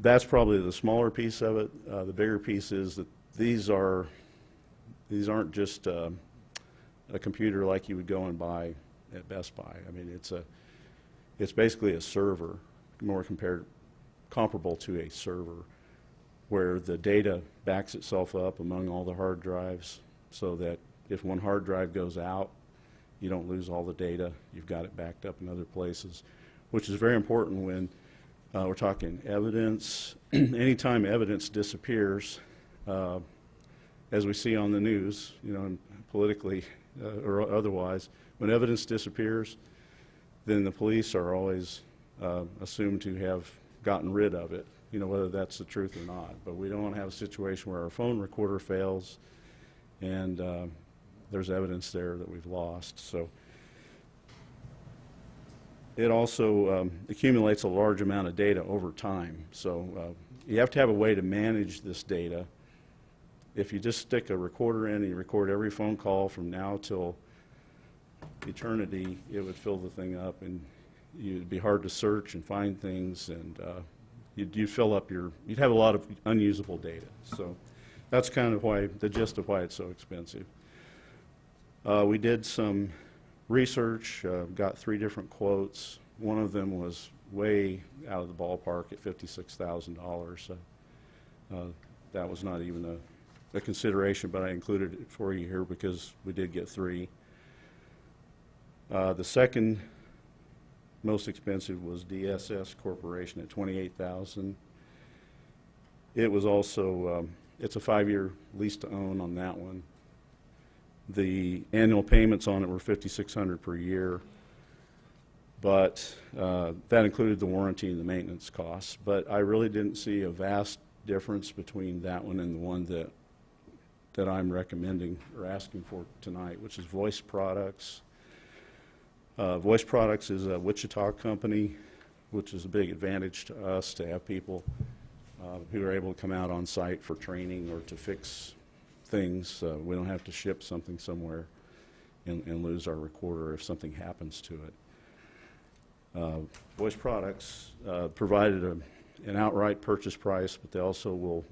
That's probably the smaller piece of it. The bigger piece is that these aren't just a computer like you would go and buy at Best Buy. I mean, it's basically a server, more comparable to a server, where the data backs itself up among all the hard drives, so that if one hard drive goes out, you don't lose all the data. You've got it backed up in other places, which is very important when we're talking evidence. Anytime evidence disappears, as we see on the news, you know, politically or otherwise, when evidence disappears, then the police are always assumed to have gotten rid of it, you know, whether that's the truth or not. But we don't want to have a situation where our phone recorder fails and there's evidence there that we've lost. So it also accumulates a large amount of data over time. So you have to have a way to manage this data. If you just stick a recorder in and you record every phone call from now till eternity, it would fill the thing up, and it'd be hard to search and find things, and you'd fill up you'd have a lot of unusable data. So that's kind of why, the gist of why it's so expensive. We did some research, got 3 different quotes. One of them was way out of the ballpark at $56,000. So that was not even a consideration, but I included it for you here because we did get 3. The second most expensive was DSS Corporation at $28,000. It was also, it's a 5-year lease to own on that one. The annual payments on it were $5,600 per year, but that included the warranty and the maintenance costs. But I really didn't see a vast difference between that one and the one that I'm recommending or asking for tonight, which is Voice Products. Voice Products is a Wichita company, which is a big advantage to us to have people who are able to come out on site for training or to fix things. We don't have to ship something somewhere and lose our recorder if something happens to it. Voice Products provided an outright purchase price, but they also will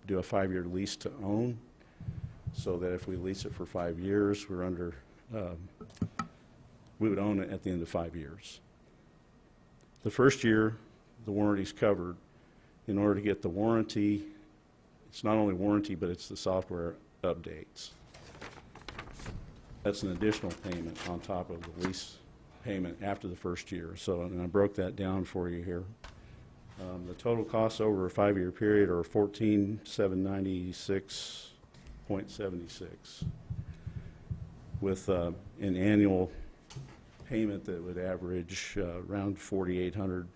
do a 5-year lease to own, so that if we lease it for 5 years, we're under, we would own it at the end of 5 years. The first year, the warranty's covered. In order to get the warranty, it's not only warranty, but it's the software updates. That's an additional payment on top of the lease payment after the first year. So, and I broke that down for you here. The total costs over a 5-year period are $14,796.76, with an annual payment that would average around $4,800.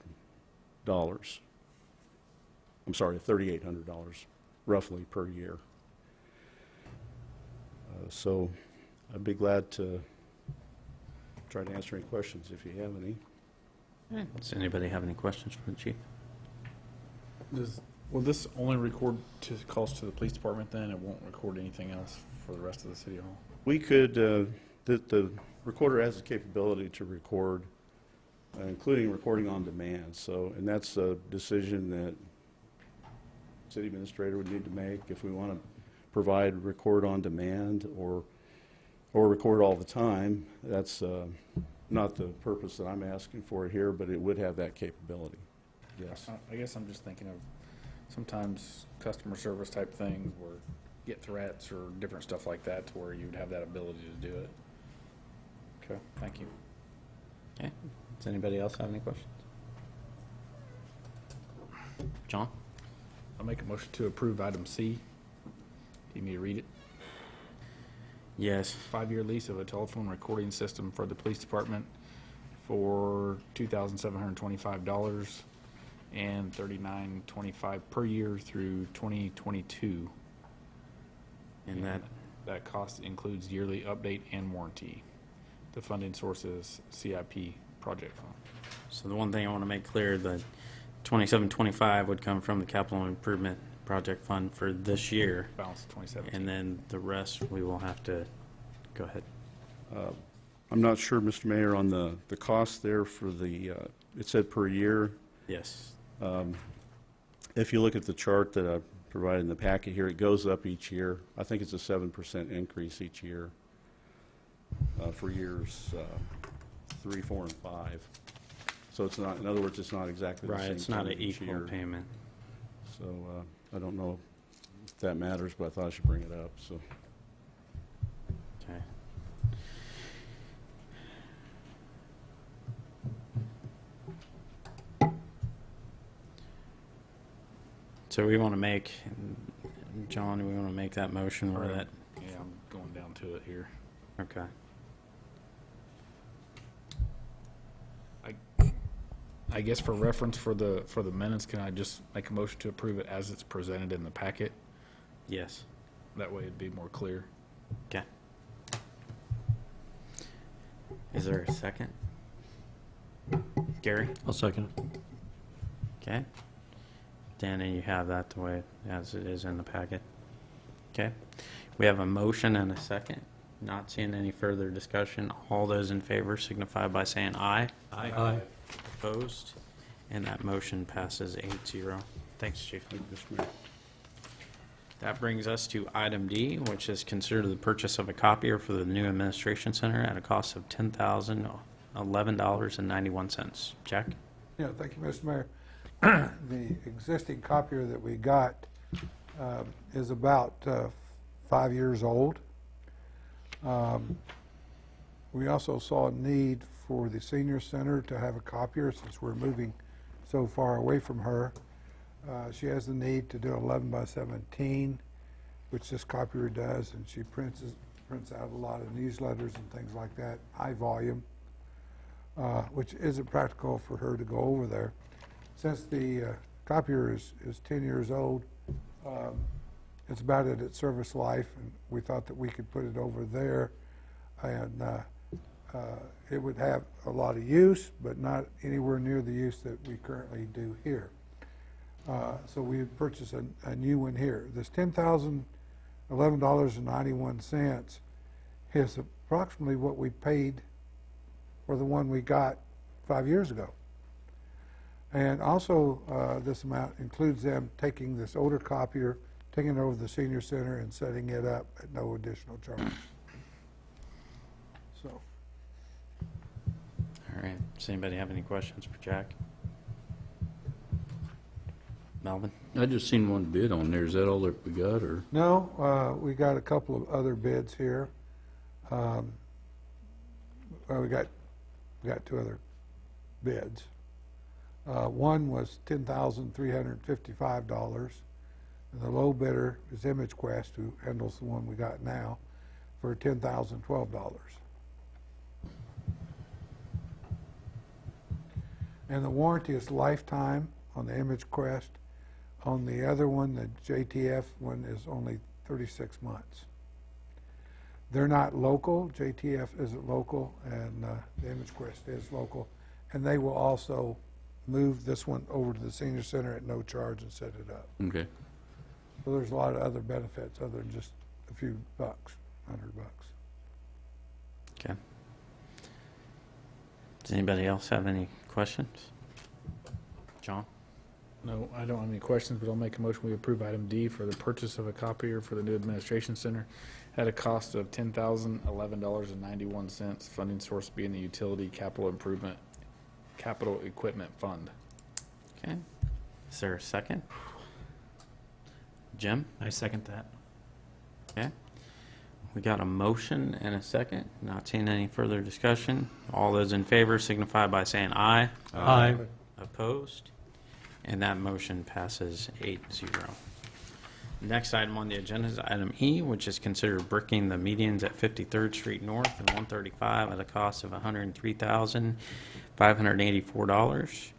I'm sorry, $3,800 roughly per year. So I'd be glad to try to answer any questions if you have any. Does anybody have any questions for the chief? Will this only record calls to the police department then? It won't record anything else for the rest of the city hall? We could, the recorder has the capability to record, including recording on demand. So, and that's a decision that city administrator would need to make if we want to provide record on demand or record all the time. That's not the purpose that I'm asking for here, but it would have that capability. Yes. I guess I'm just thinking of sometimes customer service type things where get threats or different stuff like that to where you'd have that ability to do it. Okay, thank you. Okay. Does anybody else have any questions? John? I'll make a motion to approve item C. Do you need me to read it? Yes. 5-year lease of a telephone recording system for the police department for $2,725 and $39.25 per year through 2022. And that cost includes yearly update and warranty. The funding source is CIP project fund. So the one thing I want to make clear, the 2725 would come from the capital improvement project fund for this year. Balance of 2017. And then the rest, we will have to, go ahead. I'm not sure, Mr. Mayor, on the cost there for the, it said per year. Yes. If you look at the chart that I provided in the packet here, it goes up each year. I think it's a 7% increase each year for years 3, 4, and 5. So it's not, in other words, it's not exactly the Right, same. it's not an thing each equal year. payment. So I don't know if that matters, but I thought I should bring it up, so. Okay. So we want to make, John, we want to make that motion where that, Yeah, I'm going down to it here. okay. I guess for reference for the minutes, can I just make a motion to approve it as it's presented in the packet? Yes. That way it'd be more clear. Okay. Is there a second? Gary? I'll second it. Okay. Danny, you have that the way as it is in the packet. Okay. We have a motion and a second. Not seeing any further discussion. All those in favor signify by saying aye. Aye. Opposed? And that motion passes 8-0. Thanks, Chief. Mr. Mayor. That brings us to item D, which is consider the purchase of a copier for the new administration center at a cost of $10,011.91. Jack? Yeah, thank you, Mr. Mayor. The existing copier that we got is about 5 years old. We also saw a need for the senior center to have a copier since we're moving so far away from her. She has the need to do 11 by 17, which this copier does, and she prints out a lot of newsletters and things like that, high volume, which isn't practical for her to go over there. Since the copier is 10 years old, it's about at its service life, and we thought that we could put it over there, and it would have a lot of use, but not anywhere near the use that we currently do here. So we purchased a new one here. This $10,011.91 is approximately what we paid for the one we got 5 years ago. And also, this amount includes them taking this older copier, taking it over to the senior center and setting it up at no additional charge. So. All right. Does anybody have any questions for Jack? Melvin? I just seen one bid on there. Is that all that we got, or? No, we got a couple of other bids here. Well, we got 2 other bids. One was $10,355, and the low bidder is ImageQuest, who handles the one we got now, for $10,012. And the warranty is lifetime on the ImageQuest. On the other one, the JTF one, is only 36 months. They're not local. JTF isn't local, and the ImageQuest is local. And they will also move this one over to the senior center at no charge and set it up. Okay. So there's a lot of other benefits other than just a few bucks, $100. Okay. Does anybody else have any questions? John? No, I don't have any questions, but I'll make a motion we approve item D for the purchase of a copier for the new administration center at a cost of $10,011.91, funding source being the utility capital improvement, capital equipment fund. Okay. Is there a second? Jim? I second that. Okay. We got a motion and a second. Not seeing any further discussion. All those in favor signify by saying aye. Aye. Opposed? And that motion passes 8-0. Next item on the agenda is item E, which is considered bricking the medians at 53rd Street North and 135 at a cost of $103,584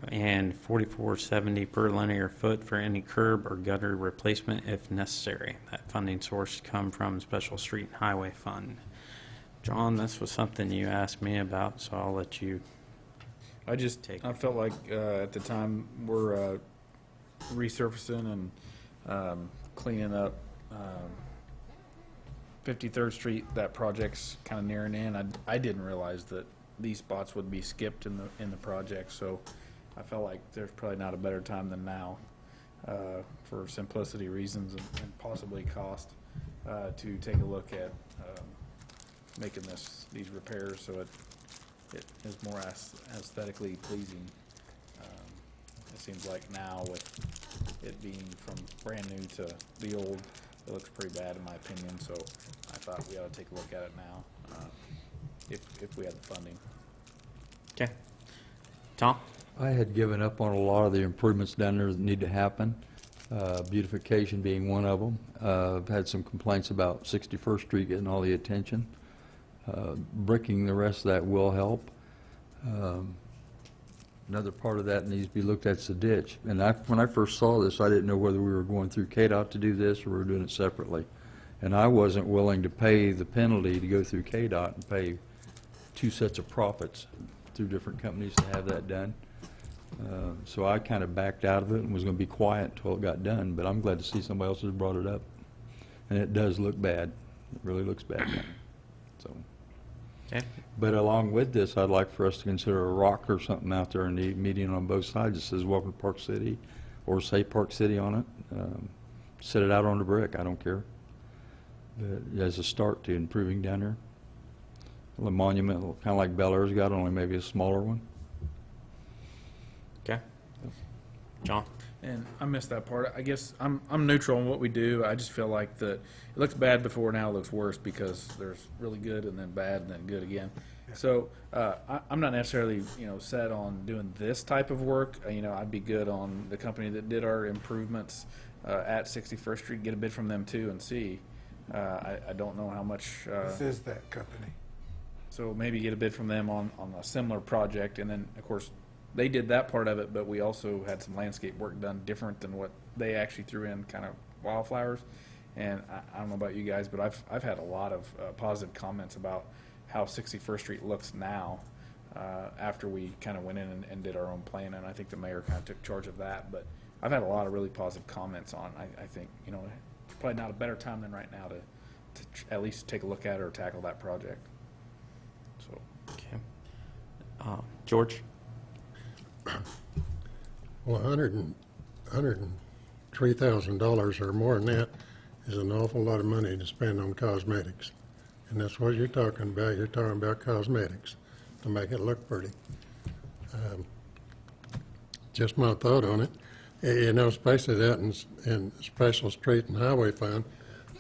and $44.70 per linear foot for any curb or gutter replacement if necessary. That funding source come from Special Street and Highway Fund. John, this was something you asked me about, so I'll let you. I felt like at the time we're resurfacing and cleaning up 53rd Street. That project's kind of nearing in. I didn't realize that these spots would be skipped in the project, so I felt like there's probably not a better time than now, for simplicity reasons and possibly cost, to take a look at making these repairs so it is more aesthetically pleasing. It seems like now, with it being from brand new to the old, it looks pretty bad in my opinion, so I thought we ought to take a look at it now, if we had the funding. Okay. Tom? I had given up on a lot of the improvements down there that need to happen, beautification being one of them. I've had some complaints about 61st Street getting all the attention. Bricking the rest of that will help. Another part of that needs to be looked at is the ditch. And when I first saw this, I didn't know whether we were going through KDOT to do this or we were doing it separately. And I wasn't willing to pay the penalty to go through KDOT and pay 2 sets of profits through different companies to have that done. So I kind of backed out of it and was going to be quiet until it got done, but I'm glad to see somebody else has brought it up. And it does look bad. It really looks bad now. So. Okay. But along with this, I'd like for us to consider a rock or something out there in the median on both sides that says Welcome to Park City, or say Park City on it. Set it out on the brick, I don't care. But as a start to improving down there. A monument, kind of like Bel Air's got, only maybe a smaller one. Okay. John? And I missed that part. I guess I'm neutral on what we do. I just feel like that it looks bad before, now it looks worse because there's really good and then bad and then good again. So I'm not necessarily set on doing this type of work. I'd be good on the company that did our improvements at 61st Street, get a bid from them too and see. I don't know how much. This is that company. So maybe get a bid from them on a similar project, and then of course they did that part of it, but we also had some landscape work done different than what they actually threw in, kind of wildflowers. And I don't know about you guys, but I've had a lot of positive comments about how 61st Street looks now after we kind of went in and did our own plan, and I think the mayor kind of took charge of that. But I've had a lot of really positive comments on. I think it's probably not a better time than right now to at least take a look at it or tackle that project. So. Okay. George? Well, $103,000 or more than that is an awful lot of money to spend on cosmetics. And that's what you're talking about. You're talking about cosmetics to make it look pretty. Just my thought on it. Especially that in Special Street and Highway Fund.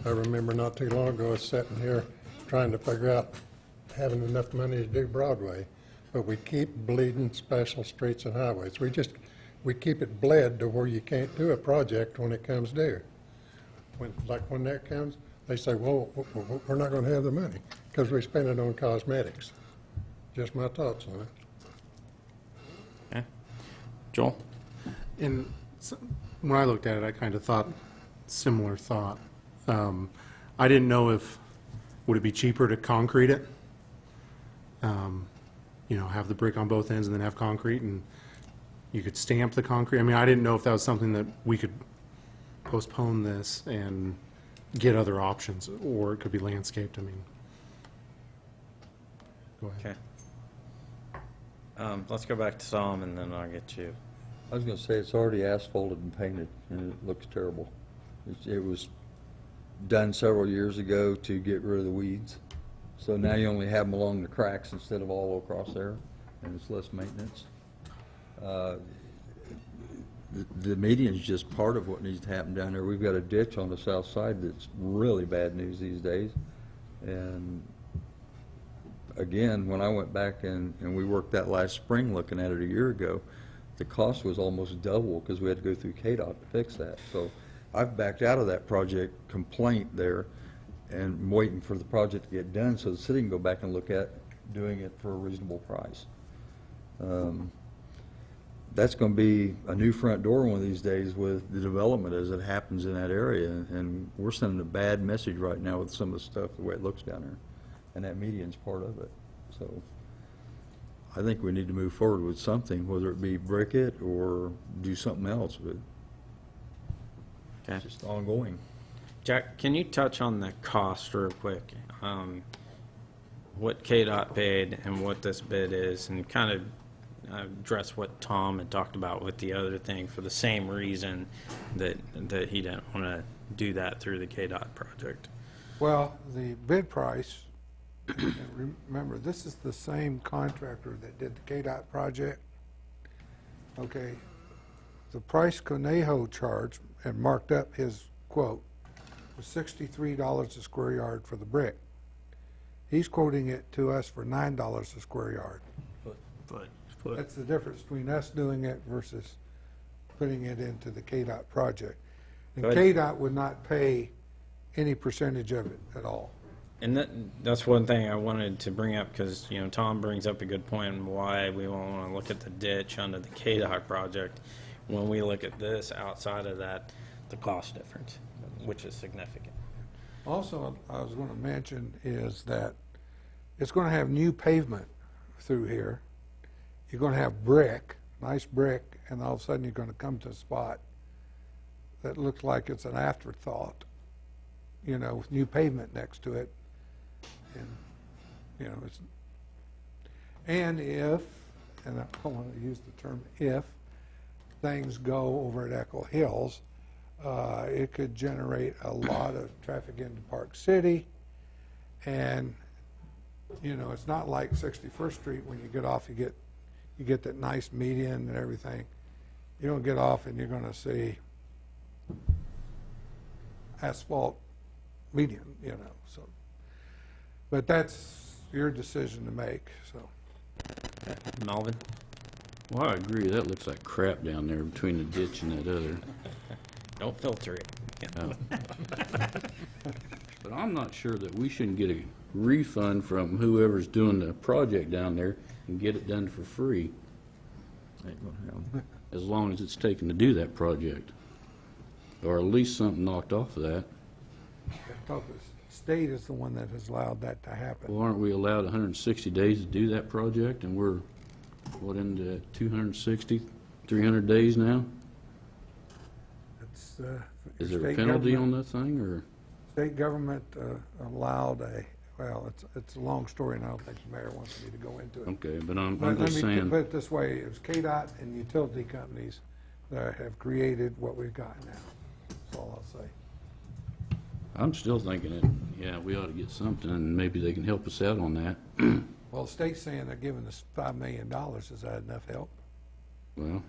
I remember not too long ago, I was sitting here trying to figure out having enough money to do Broadway. But we keep bleeding special streets and highways. We keep it bled to where you can't do a project when it comes due. When that comes, they say, well, we're not going to have the money because we spend it on cosmetics. Just my thoughts on it. Okay. Joel? And so, when I looked at it, I kind of thought similar thought. I didn't know would it be cheaper to concrete it? Have the brick on both ends and then have concrete, and you could stamp the concrete. I mean, I didn't know if that was something that we could postpone this and get other options, or it could be landscaped. I mean, go ahead. Okay. Let's go back to Tom, and then I'll get you. I was going to say, it's already asphalted and painted, and it looks terrible. It was done several years ago to get rid of the weeds. So now you only have them along the cracks instead of all across there, and it's less maintenance. The median's just part of what needs to happen down there. We've got a ditch on the south side that's really bad news these days. And again, when I went back and we worked that last spring looking at it a year ago, the cost was almost double because we had to go through KDOT to fix that. So I've backed out of that project complaint there and I'm waiting for the project to get done so the city can go back and look at doing it for a reasonable price. That's going to be a new front door one of these days with the development as it happens in that area, and we're sending a bad message right now with some of the stuff, the way it looks down there, and that median's part of it. So I think we need to move forward with something, whether it be brick it or do something else. But Okay. It's just ongoing. Jack, can you touch on the cost real quick? What KDOT paid and what this bid is, and kind of address what Tom had talked about with the other thing for the same reason that he didn't want to do that through the KDOT project. Well, the bid price, remember, this is the same contractor that did the KDOT project. Okay, the price Conejo charged and marked up his quote was $63 a square yard for the brick. He's quoting it to us for $9 a square yard. Foot. That's the difference between us doing it versus putting it into the KDOT project. And Good. KDOT would not pay any percentage of it at all. And that's one thing I wanted to bring up, because, you know, Tom brings up a good point on why we won't want to look at the ditch under the KDOT project when we look at this outside of that, the cost difference, which is significant. Also, I was going to mention is that it's going to have new pavement through here. You're going to have brick, nice brick, and all of a sudden you're going to come to a spot that looks like it's an afterthought, you know, with new pavement next to it. And, you know, it's, and if, and I don't want to use the term if, things go over at Echo Hills, it could generate a lot of traffic into Park City. And, you know, it's not like 61st Street when you get off, you get that nice median and everything. You don't get off and you're going to see asphalt median, you know. So, but that's your decision to make. So, Melvin? Well, I agree. That looks like crap down there between the ditch and that other. Don't filter it. Oh. But I'm not sure that we shouldn't get a refund from whoever's doing the project down there and get it done for free, Ain't gonna happen. as long as it's taken to do that project. Or at least something knocked off of that. the state is the one that has allowed that to happen. Well, aren't we allowed 160 days to do that project, and we're, what, into 260, 300 days now? It's, Is there a state penalty on government- that thing, or? State government allowed well, it's a long story, and I don't think the mayor wants me to go into it. Okay, but I'm But just let me saying. put it this way, it was KDOT and utility companies that have created what we've got now. That's all I'll say. I'm still thinking that, yeah, we ought to get something, and maybe they can help us out on that. Well, the state's saying they're giving us $5 million. Is that enough help? Well,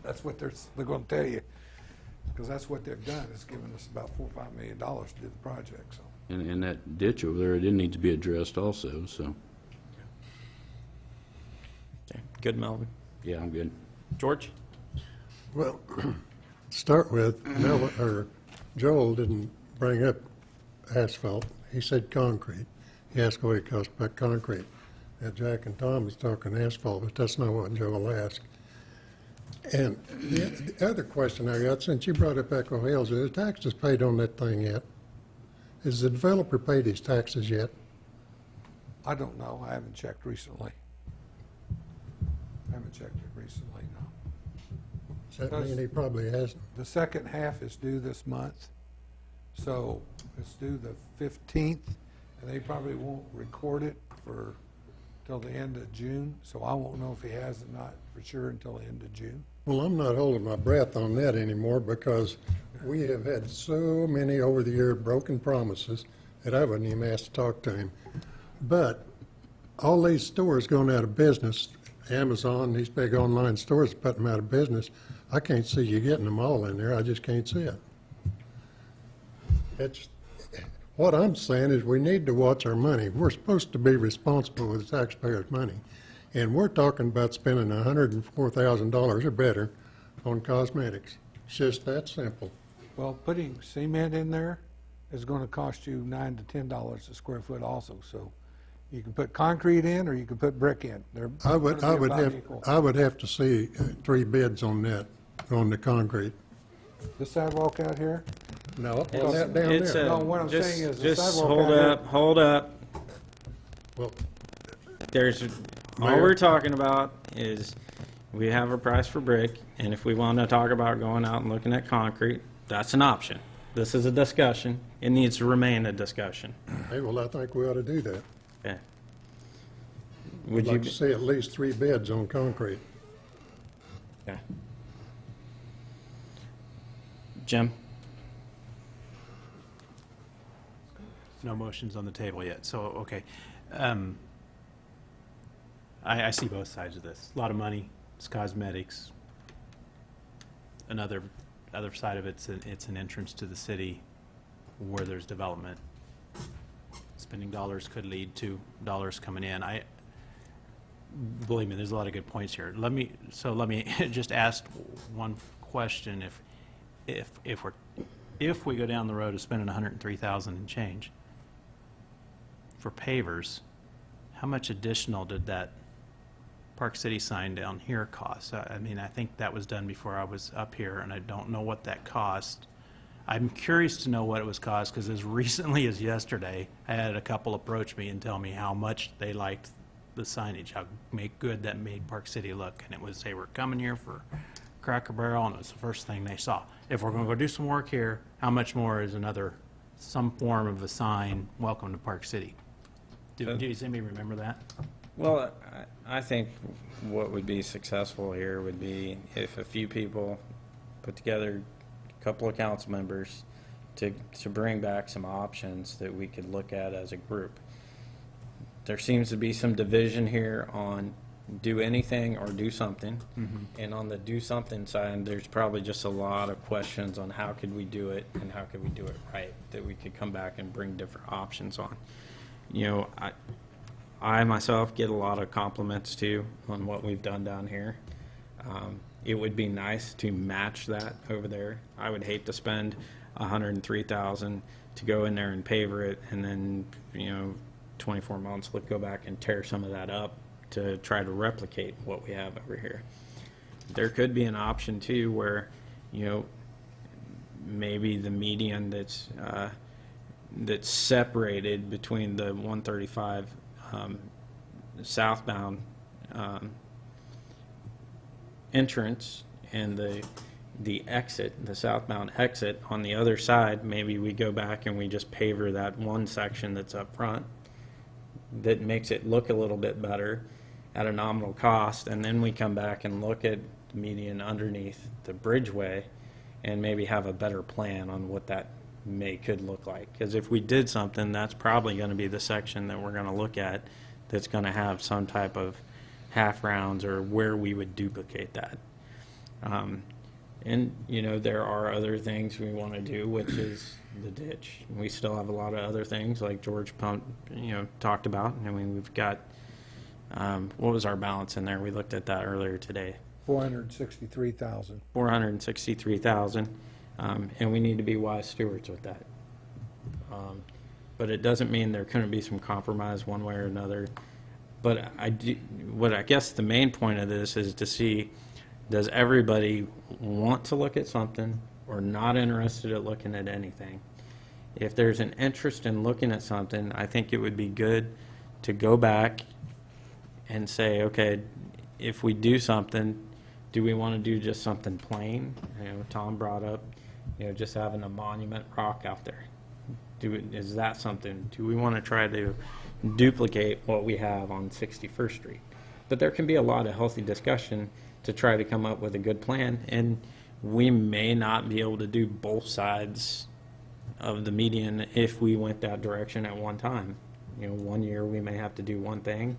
That's what they're going to tell you, because that's what they've done, is given us about $4 or $5 million to do the project, so. and that ditch over there, it did need to be addressed also, so, Okay. Good, Melvin. yeah, I'm good. George? Well, to start with, Joel didn't bring up asphalt. He said concrete. He asked what it cost about concrete. Now, Jack and Tom was talking asphalt, but that's not what Joel asked. And the other question I got, since you brought up Echo Hills, are the taxes paid on that thing yet? Has the developer paid his taxes yet? I don't know, I haven't checked recently. I haven't checked it recently, no. Does that mean he probably hasn't? The second half is due this month, so it's due the 15th, and they probably won't record it for till the end of June, so I won't know if he has or not for sure until the end of June. Well, I'm not holding my breath on that anymore because we have had so many over the year broken promises that I wouldn't even ask to talk to him. But all these stores going out of business, Amazon, these big online stores putting them out of business, I can't see you getting them all in there. I just can't see it. It's, what I'm saying is we need to watch our money. We're supposed to be responsible with taxpayers' money. And we're talking about spending $104,000 or better on cosmetics. It's just that simple. Well, putting cement in there is going to cost you $9 to $10 a square foot also, so you can put concrete in or you can put brick in. They're I would gonna be about equal. have to see 3 bids on that, on the concrete. The sidewalk out here? No, It's- that down it's there. No, what I'm just- saying is the just sidewalk hold out here- up, hold up. Well, There's, all Mayor? we're talking about is we have a price for brick, and if we want to talk about going out and looking at concrete, That's an option. This is a discussion. It needs to remain a discussion. Hey, well, I think we ought to do that. Okay. I'd Would you? like to see at least 3 beds on concrete. Okay. Jim? No motions on the table yet, so, okay. I see both sides of this. A lot of money, it's cosmetics. Other side of it's an entrance to the city where there's development. Spending dollars could lead to dollars coming in. Believe me, there's a lot of good points here. Let me just ask one question. If we go down the road of spending $103,000 and change for pavers, how much additional did that Park City sign down here cost? I mean, I think that was done before I was up here, and I don't know what that cost. I'm curious to know what it was cost, because as recently as yesterday, I had a couple approach me and tell me how much they liked the signage, how good that made Park City look, and it was, they were coming here for Cracker Barrel, and it was the first thing they saw. If we're going to go do some work here, how much more is some form of a sign, welcome to Park City? Do you anybody remember that? Well, I think what would be successful here would be if a few people put together a couple of council members to bring back some options that we could look at as a group. There seems to be some division here on do anything or do something. And on the do something side, there's probably just a lot of questions on how could we do it and how could we do it right, that we could come back and bring different options on. You know, I myself get a lot of compliments too on what we've done down here. It would be nice to match that over there. I would hate to spend $103,000 to go in there and paver it, and then 24 months go back and tear some of that up to try to replicate what we have over here. There could be an option too where maybe the median that's separated between the 135 southbound entrance and the exit, the southbound exit on the other side, maybe we go back and we just paver that one section that's up front that makes it look a little bit better at a nominal cost, and then we come back and look at the median underneath the bridgeway and maybe have a better plan on what that could look like. Because if we did something, that's probably going to be the section that we're going to look at that's going to have some type of half rounds or where we would duplicate that. And there are other things we want to do, which is the ditch. We still have a lot of other things like George talked about. I mean, we've got what was our balance in there? We looked at that earlier today. $463,000. $463,000, and we need to be wise stewards with that. But it doesn't mean there couldn't be some compromise one way or another. But I guess the main point of this is to see, does everybody want to look at something or not interested in looking at anything? If there's an interest in looking at something, I think it would be good to go back and say, okay, if we do something, do we want to do just something plain? Tom brought up, just having a monument rock out there. Is that something? Do we want to try to duplicate what we have on 61st Street? But there can be a lot of healthy discussion to try to come up with a good plan, and we may not be able to do both sides of the median if we went that direction at one time. 1 year we may have to do one thing,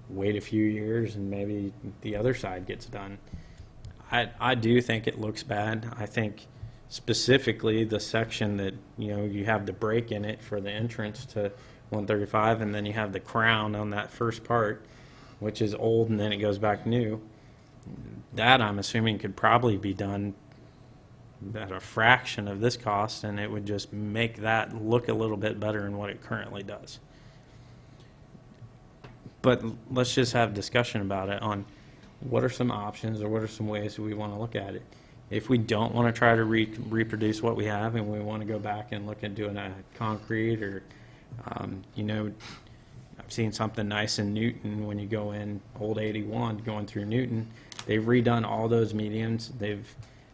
wait a few years, and maybe the other side gets done. I do think it looks bad. I think specifically the section that you have the break in it for the entrance to 135, and then you have the crown on that first part, which is old and then it goes back new. That I'm assuming could probably be done at a fraction of this cost, and it would just make that look a little bit better than what it currently does. But let's just have discussion about it on what are some options or what are some ways that we want to look at it. If we don't want to try to reproduce what we have and we want to go back and look at doing a concrete or, I've seen something nice in Newton when you go in Old 81 going through Newton. They've redone all those medians. They've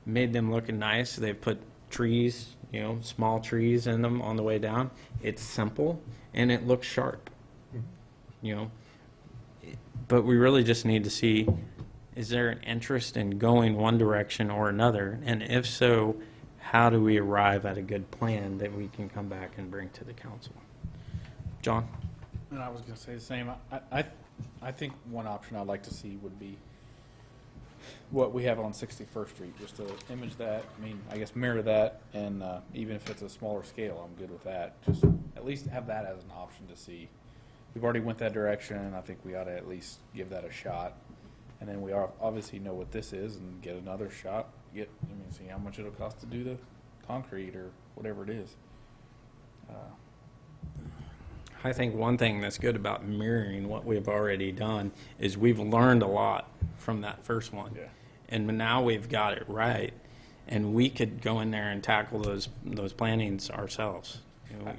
made them look nice. They've put trees, small trees in them on the way down. It's simple and it looks sharp, But we really just need to see, is there an interest in going one direction or another? And if so, how do we arrive at a good plan that we can come back and bring to the council? John? And I was going to say the same. I think one option I'd like to see would be what we have on 61st Street, just to image that, I guess mirror that, and even if it's a smaller scale, I'm good with that. Just at least have that as an option to see. We've already went that direction, and I think we ought to at least give that a shot. And then we obviously know what this is and get another shot. See how much it'll cost to do the concrete or whatever it is. I think one thing that's good about mirroring what we've already done is we've learned a lot from that first one. Yeah. And now we've got it right, and we could go in there and tackle those plantings ourselves.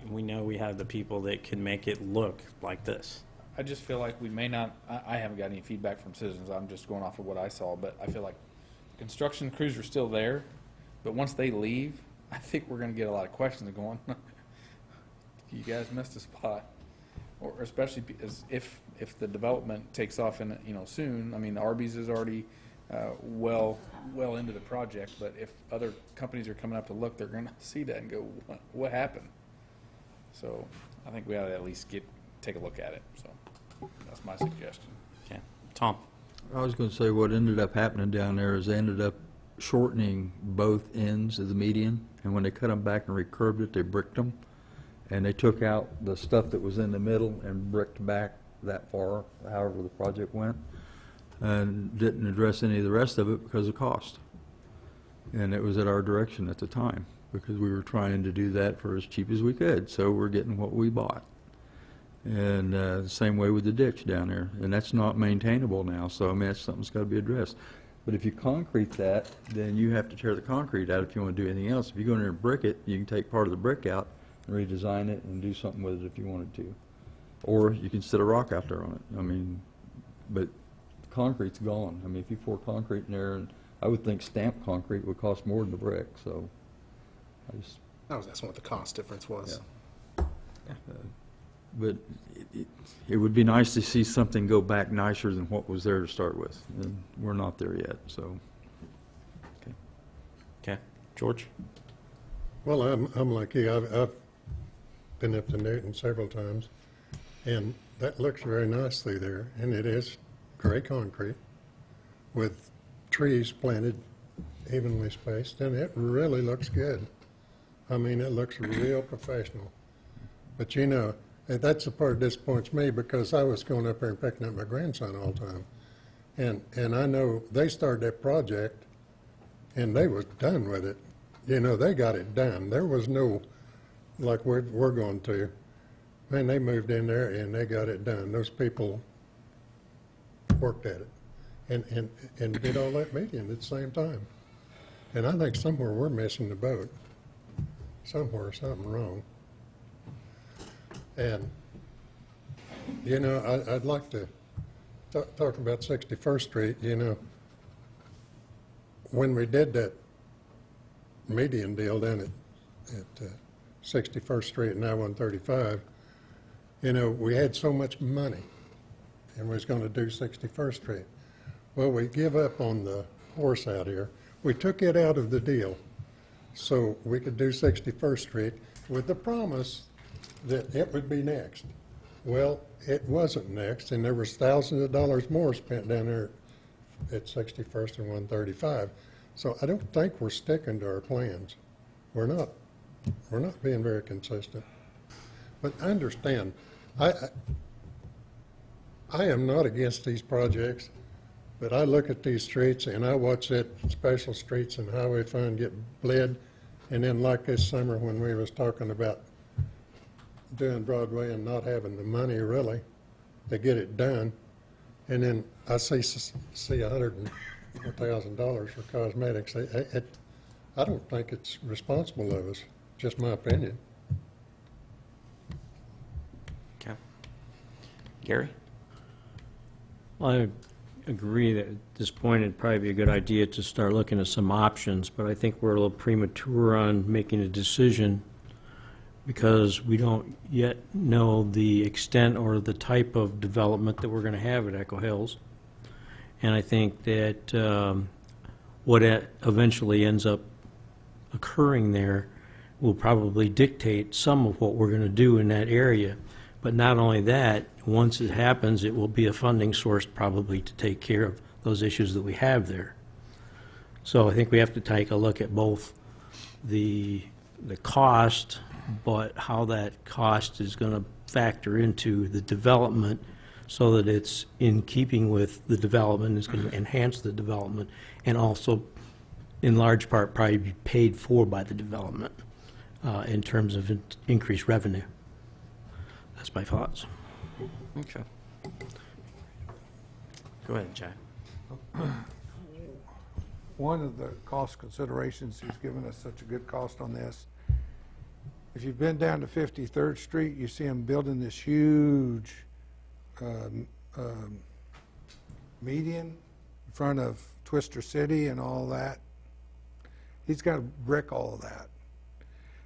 We know we have the people that can make it look like this. I just feel like we may not, I haven't got any feedback from citizens, I'm just going off of what I saw, but I feel like construction crews are still there, but once they leave, I think we're gonna get a lot of questions going, you guys missed a spot. Or especially because if the development takes off in, soon, Arby's is already well into the project, but if other companies are coming up to look, they're gonna see that and go, what happened? So I think we ought to at least take a look at it, so that's my suggestion. Okay. Tom? I was going to say what ended up happening down there is they ended up shortening both ends of the median, and when they cut them back and recurved it, they bricked them, and they took out the stuff that was in the middle and bricked back that far, however the project went, and didn't address any of the rest of it because of cost. And it was at our direction at the time, because we were trying to do that for as cheap as we could, so we're getting what we bought. And the same way with the ditch down there, and that's not maintainable now, so that's something that's got to be addressed. But if you concrete that, then you have to tear the concrete out if you want to do anything else. If you go in there and brick it, you can take part of the brick out and redesign it and do something with it if you wanted to. Or you can set a rock out there on it. But concrete's gone. If you pour concrete in there, and I would think stamped concrete would cost more than the brick, so I just... That's what the cost difference was. But it would be nice to see something go back nicer than what was there to start with. And we're not there yet, so. Okay. George? Well, I'm like you. I've been up to Newton several times, and that looks very nicely there. And it is gray concrete with trees planted evenly spaced, and it really looks good. It looks real professional. But that's the part that disappoints me, because I was going up there and picking up my grandson all the time. And I know they started that project and they was done with it. They got it done. There was no, like we're going to. Man, they moved in there and they got it done. Those people worked at it and did all that meeting at the same time. And I think somewhere we're missing the boat. Somewhere, something wrong. And, I'd like to talk about 61st Street. When we did that median deal down at 61st Street and I-135, we had so much money and we was going to do 61st Street. Well, we give up on the horse out here. We took it out of the deal so we could do 61st Street with the promise that it would be next. Well, it wasn't next, and there was thousands of dollars more spent down there at 61st and 135. So I don't think we're sticking to our plans. We're not being very consistent. But I understand. I am not against these projects, but I look at these streets and I watch that special streets and highway fund get bled, and then like this summer when we was talking about doing Broadway and not having the money really to get it done, and then I see $104,000 for cosmetics. I don't think it's responsible of us. Just my opinion. Okay. Gary? Well, agree that at this point it'd probably be a good idea to start looking at some options, but I think we're a little premature on making a decision because we don't yet know the extent or the type of development that we're going to have at Echo Hills. And I think that what eventually ends up occurring there will probably dictate some of what we're going to do in that area. But not only that, once it happens, it will be a funding source probably to take care of those issues that we have there. So I think we have to take a look at both the cost, but how that cost is going to factor into the development so that it's in keeping with the development, it's going to enhance the development, and also in large part probably be paid for by the development in terms of increased revenue. That's my thoughts. Okay. Go ahead, Jack. One of the cost considerations, he's given us such a good cost on this. If you've been down to 53rd Street, you see him building this huge median in front of Twister City and all that. He's got to brick all of that.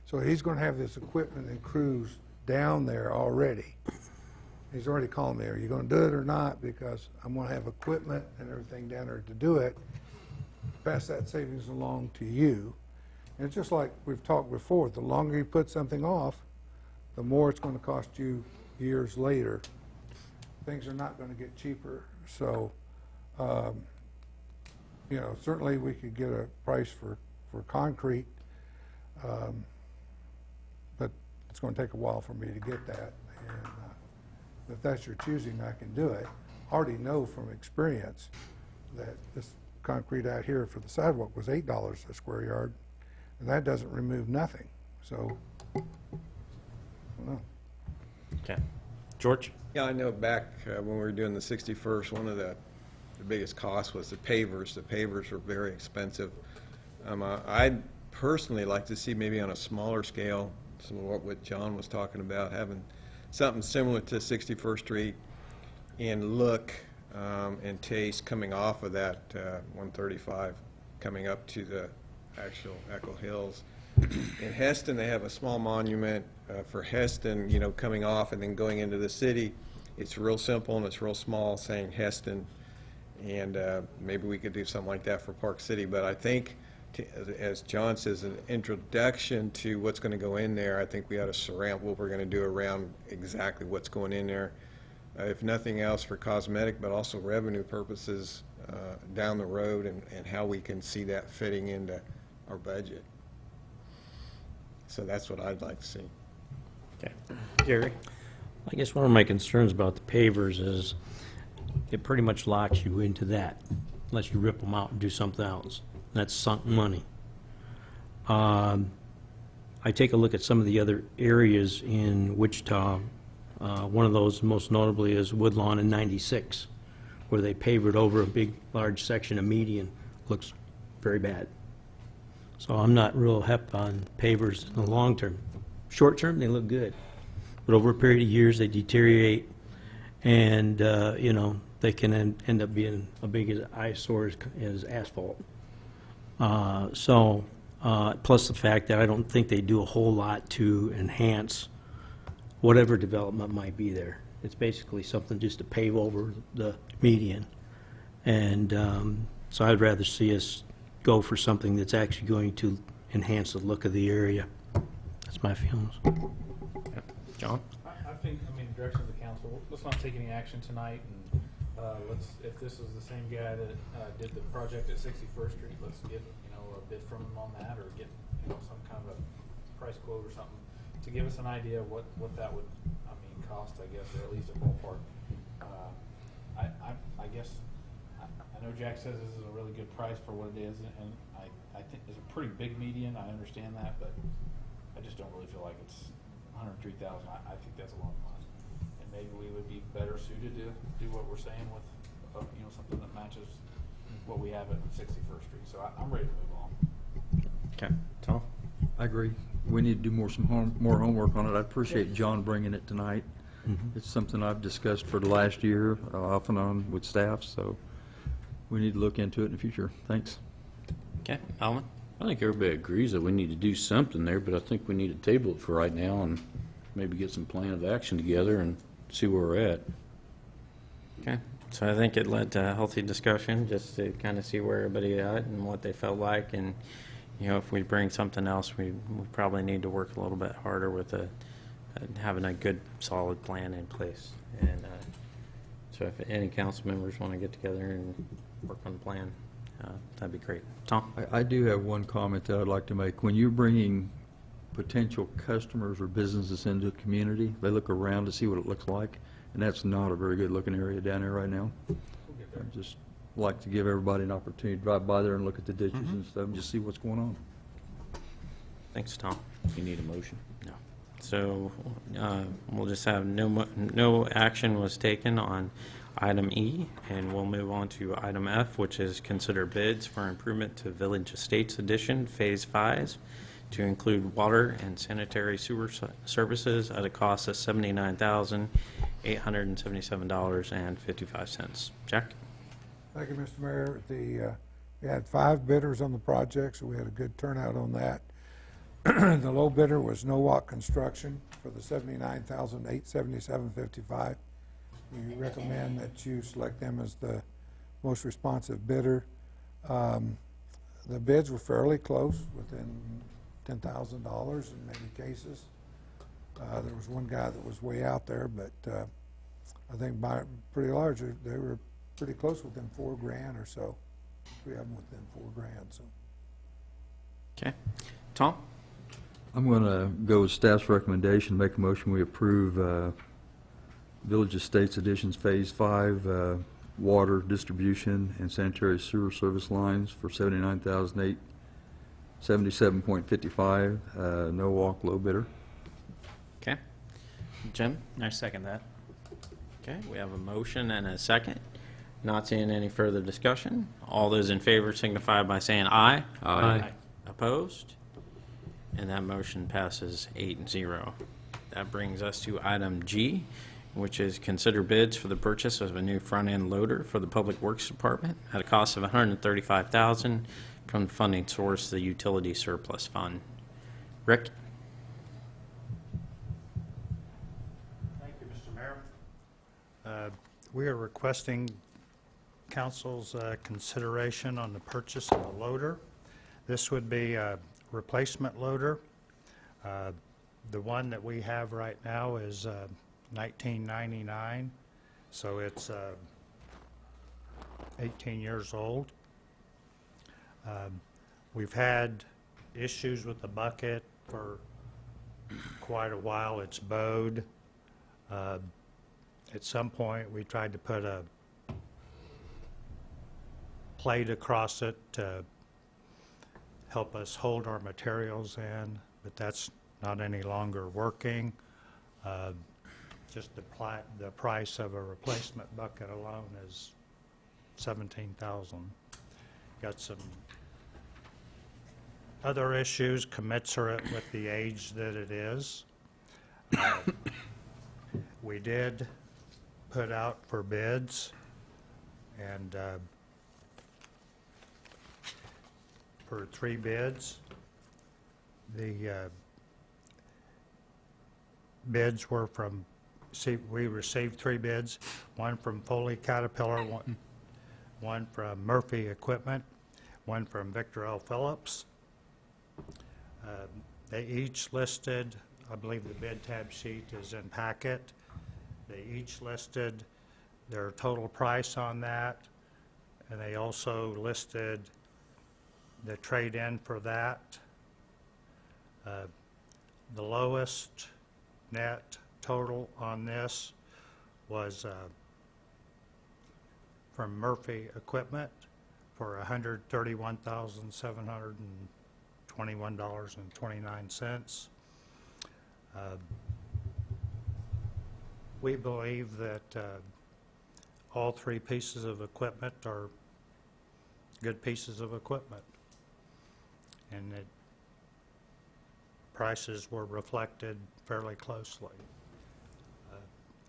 So he's going to have this equipment and crews down there already. He's already calling me, are you going to do it or not? Because I'm going to have equipment and everything down there to do it. Pass that savings along to you. And it's just like we've talked before, the longer you put something off, the more it's going to cost you years later. Things are not going to get cheaper. So, you know, certainly we could get a price for concrete, but it's going to take a while for me to get that. And if that's your choosing, I can do it. I already know from experience that this concrete out here for the sidewalk was $8 a square yard, and that doesn't remove nothing. So, I don't know. Okay. George? Yeah, I know back when we were doing the 61st, one of the biggest costs was the pavers. The pavers were very expensive. I'd personally like to see maybe on a smaller scale, some of what John was talking about, having something similar to 61st Street and look and taste coming off of that 135 coming up to the actual Echo Hills. In Heston, they have a small monument for Heston, you know, coming off and then going into the city. It's real simple and it's real small, saying Heston, and maybe we could do something like that for Park City. But I think, as John says, an introduction to what's going to go in there, I think we ought to surround what we're going to do around exactly what's going in there. If nothing else for cosmetic, but also revenue purposes down the road, and how we can see that fitting into our budget. So that's what I'd like to see. Okay. Gary? I guess one of my concerns about the pavers is it pretty much locks you into that unless you rip them out and do something else. That's sunk money. I take a look at some of the other areas in Wichita. One of those most notably is Woodlawn in 96, where they pavered over a big, large section of median. Looks very bad. So I'm not real hep on pavers in the long term. Short term, they look good. But over a period of years, they deteriorate, and, you know, they can end up being a big eyesore as asphalt. Plus the fact that I don't think they do a whole lot to enhance whatever development might be there. It's basically something just to pave over the median. And so I'd rather see us go for something that's actually going to enhance the look of the area. That's my feelings. John? I think, I mean, direction of the council, let's not take any action tonight, and if this is the same guy that did the project at 61st Street, let's get, you know, a bid from him on that, or get, you know, some kind of a price quote or something to give us an idea of what that would, I mean, cost, I guess, or at least a ballpark. I guess, I know Jack says this is a really good price for what it is, and I think it's a pretty big median, I understand that, but I just don't really feel like it's $103,000. I think that's a lot of money, and maybe we would be better suited to do what we're saying with, you know, something that matches what we have at 61st Street. So I'm ready to move on. Okay. Tom? I agree. We need to do more homework on it. I appreciate John bringing it tonight. It's something I've discussed for the last year, off and on with staff, so we need to look into it in the future. Thanks. Okay, Alvin? I think everybody agrees that we need to do something there, but I think we need to table it for right now and maybe get some plan of action together and see where we're at. Okay, so I think it led to a healthy discussion, just to kind of see where everybody at and what they felt like, and, you know, if we bring something else, we probably need to work a little bit harder with having a good, solid plan in place. And so if any council members want to get together and work on the plan, that'd be great. Tom? I do have one comment that I'd like to make. When you're bringing potential customers or businesses into the community, they look around to see what it looks like, and that's not a very good looking area down there right now. I'd just like to give everybody an opportunity to drive by there and look at the ditches and stuff and just see what's going on. Thanks, Tom. You need a motion? No. So we'll just have no action was taken on item E, and we'll move on to item F, which is consider bids for improvement to Village Estates Edition Phase 5 to include water and sanitary sewer services at a cost of $79,877.55. Jack? Thank you, Mr. Mayor. We had 5 bidders on the project, so we had a good turnout on that. The low bidder was Nowak Construction for the $79,877.55. We recommend that you select them as the most responsive bidder. The bids were fairly close, within $10,000 in many cases. There was one guy that was way out there, but I think by pretty large, they were pretty close, within $4,000 or so. 3 of them within $4,000. So. Okay. Tom? I'm going to go with staff's recommendation, make a motion we approve Village Estates Additions Phase 5 water distribution and sanitary sewer service lines for $79,877.55. No walk, low bidder. Okay. Jim? I second that. Okay, we have a motion and a second. Not seeing any further discussion. All those in favor signify by saying aye. Aye. Opposed? And that motion passes 8-0. That brings us to item G, which is consider bids for the purchase of a new front-end loader for the Public Works Department at a cost of $135,000 from the funding source, the Utility Surplus Fund. Rick? Thank you, Mr. Mayor. We are requesting council's consideration on the purchase of a loader. This would be a replacement loader. The one that we have right now is 1999, so it's 18 years old. We've had issues with the bucket for quite a while. It's bowed. At some point, we tried to put a plate across it to help us hold our materials in, but that's not any longer working. Just the price of a replacement bucket alone is $17,000. Got some other issues commensurate with the age that it is. We did put out for bids, and for 3 bids. The bids were from, we received 3 bids, one from Foley Caterpillar, one from Murphy Equipment, one from Victor L. Phillips. They each listed, I believe the bid tab sheet is in packet. They each listed their total price on that, and they also listed the trade-in for that. The lowest net total on this was from Murphy Equipment for $131,721.29. We believe that all 3 pieces of equipment are good pieces of equipment, and that prices were reflected fairly closely.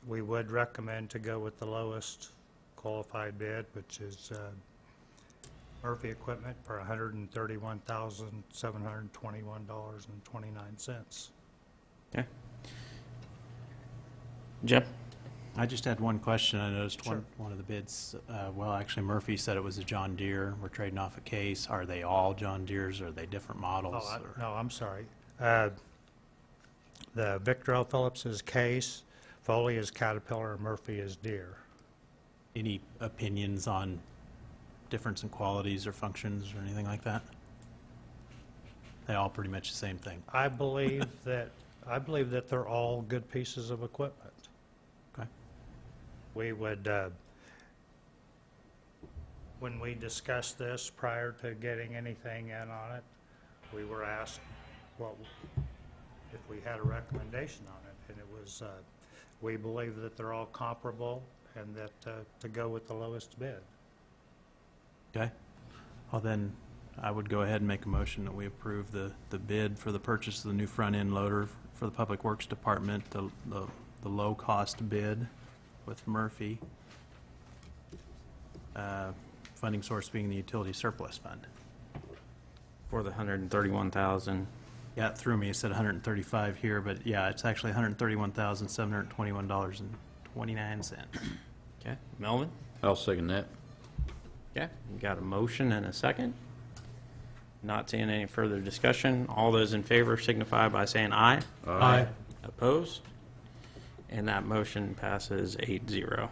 We would recommend to go with the lowest qualified bid, which is Murphy Equipment for $131,721.29. Okay. Jim? I just had one question. I noticed one of the bids, well, actually Murphy said it was a John Deere. We're trading off a Case. Are they all John Deeres? Are they different models? Oh, or- no, I'm sorry. The Victor L. Phillips is Case, Foley is Caterpillar, and Murphy is Deere. Any opinions on difference in qualities or functions or anything like that? They all pretty much the same thing. I believe that they're all good pieces of equipment. Okay. We would, when we discussed this prior to getting anything in on it, we were asked if we had a recommendation on it, and it was, we believe that they're all comparable and that to go with the lowest bid. Okay. Well, then, I would go ahead and make a motion that we approve the bid for the purchase of the new front-end loader for the Public Works Department, the low-cost bid with Murphy. Funding source being the utility surplus fund. For the 131,000. Yeah, it threw me. It said 135 here, but yeah, it's actually $131,721.29. Okay. Melvin? I'll second that. Okay. We got a motion and a second. Not seeing any further discussion. All those in favor signify by saying aye. Aye. Opposed? And that motion passes 8-0.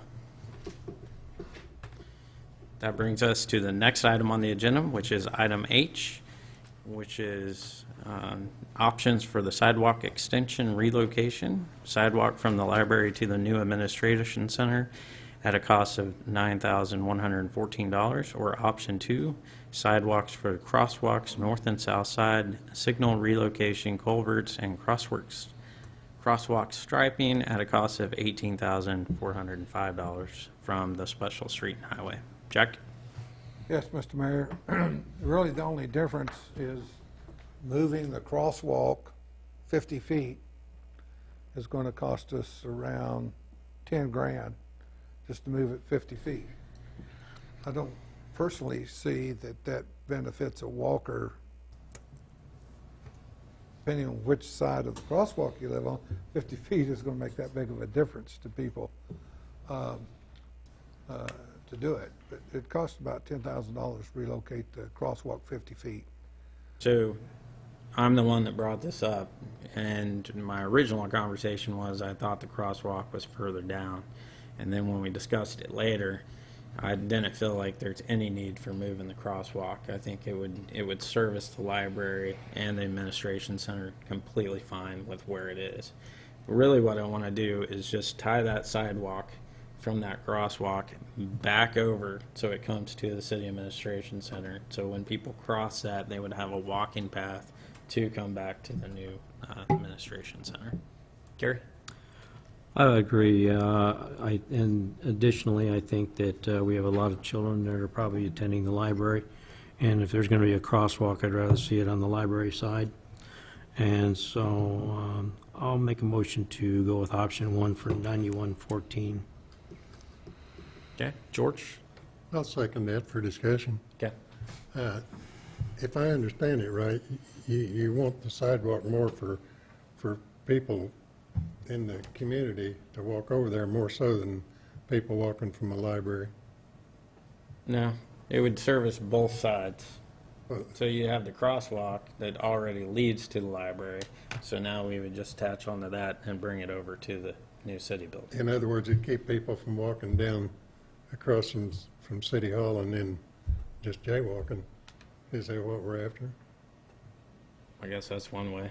That brings us to the next item on the agenda, which is item H, which is options for the sidewalk extension relocation, sidewalk from the library to the new administration center at a cost of $9,114, or option 2, sidewalks for crosswalks north and south side, signal relocation, culverts, and crosswalk striping at a cost of $18,405 from the special street and highway. Jack? Yes, Mr. Mayor. Really, the only difference is moving the crosswalk 50 feet is going to cost us around 10 grand just to move it 50 feet. I don't personally see that benefits a walker. Depending on which side of the crosswalk you live on, 50 feet is going to make that big of a difference to people to do it. But it costs about $10,000 to relocate the crosswalk 50 feet. So I'm the one that brought this up, and my original conversation was I thought the crosswalk was further down. And then when we discussed it later, I didn't feel like there's any need for moving the crosswalk. I think it would service the library and the administration center completely fine with where it is. Really what I want to do is just tie that sidewalk from that crosswalk back over so it comes to the city administration center. So when people cross that, they would have a walking path to come back to the new administration center. Gary? I agree. And additionally, I think that we have a lot of children that are probably attending the library. And if there's going to be a crosswalk, I'd rather see it on the library side. And so I'll make a motion to go with option 1 for 9114. Okay. George? I'll second that for discussion. Okay. If I understand it right, you want the sidewalk more for people in the community to walk over there more so than people walking from the library. No, it would service both sides. Well- So you have the crosswalk that already leads to the library. So now we would just attach onto that and bring it over to the new city building. In other words, it'd keep people from walking down across from City Hall and then just jaywalking. Is that what we're after? I guess that's one way.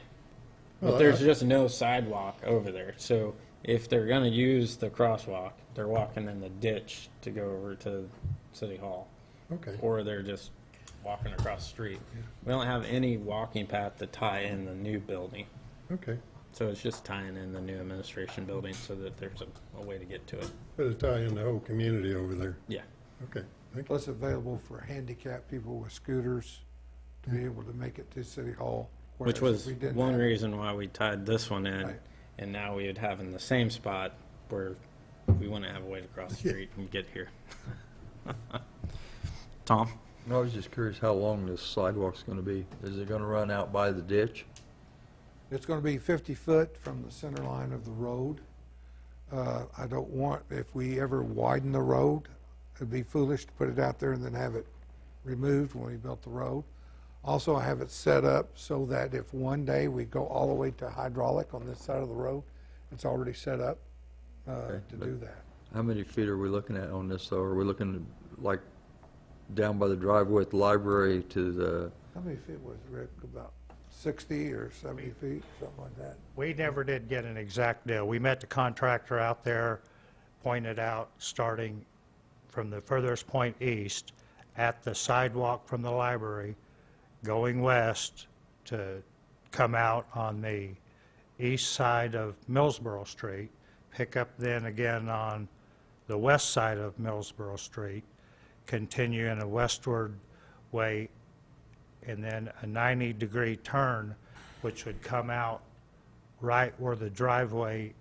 Well, But there's just no sidewalk over there. So if they're going to use the crosswalk, they're walking in the ditch to go over to City Hall. Okay. Or they're just walking across the street. We don't have any walking path to tie in the new building. Okay. So it's just tying in the new administration building so that there's a way to get to it. But it'll tie in the whole community over there. Yeah. Okay. Thank you. Plus available for handicapped people with scooters to be able to make it to City Hall. Which whereas was if we didn't one have- reason why we tied this one in. Right. And now we would have in the same spot where we wouldn't have a way to cross the street and get here. Tom? I was just curious how long this sidewalk's gonna be. Is it gonna run out by the ditch? It's going to be 50 foot from the center line of the road. I don't want, if we ever widen the road, it'd be foolish to put it out there and then have it removed when we built the road. Also, I have it set up so that if one day we go all the way to hydraulic on this side of the road, it's already set up to do that. How many feet are we looking at on this, though? Are we looking like down by the driveway at the library to the, How many feet was it, Rick? About 60 or 70 feet, something like that? We never did get an exact deal. We met the contractor out there, pointed out, starting from the furthest point east, at the sidewalk from the library, going west to come out on the east side of Millsboro Street, pick up then again on the west side of Millsboro Street, continue in a westward way, and then a 90-degree turn, which would come out right where the driveway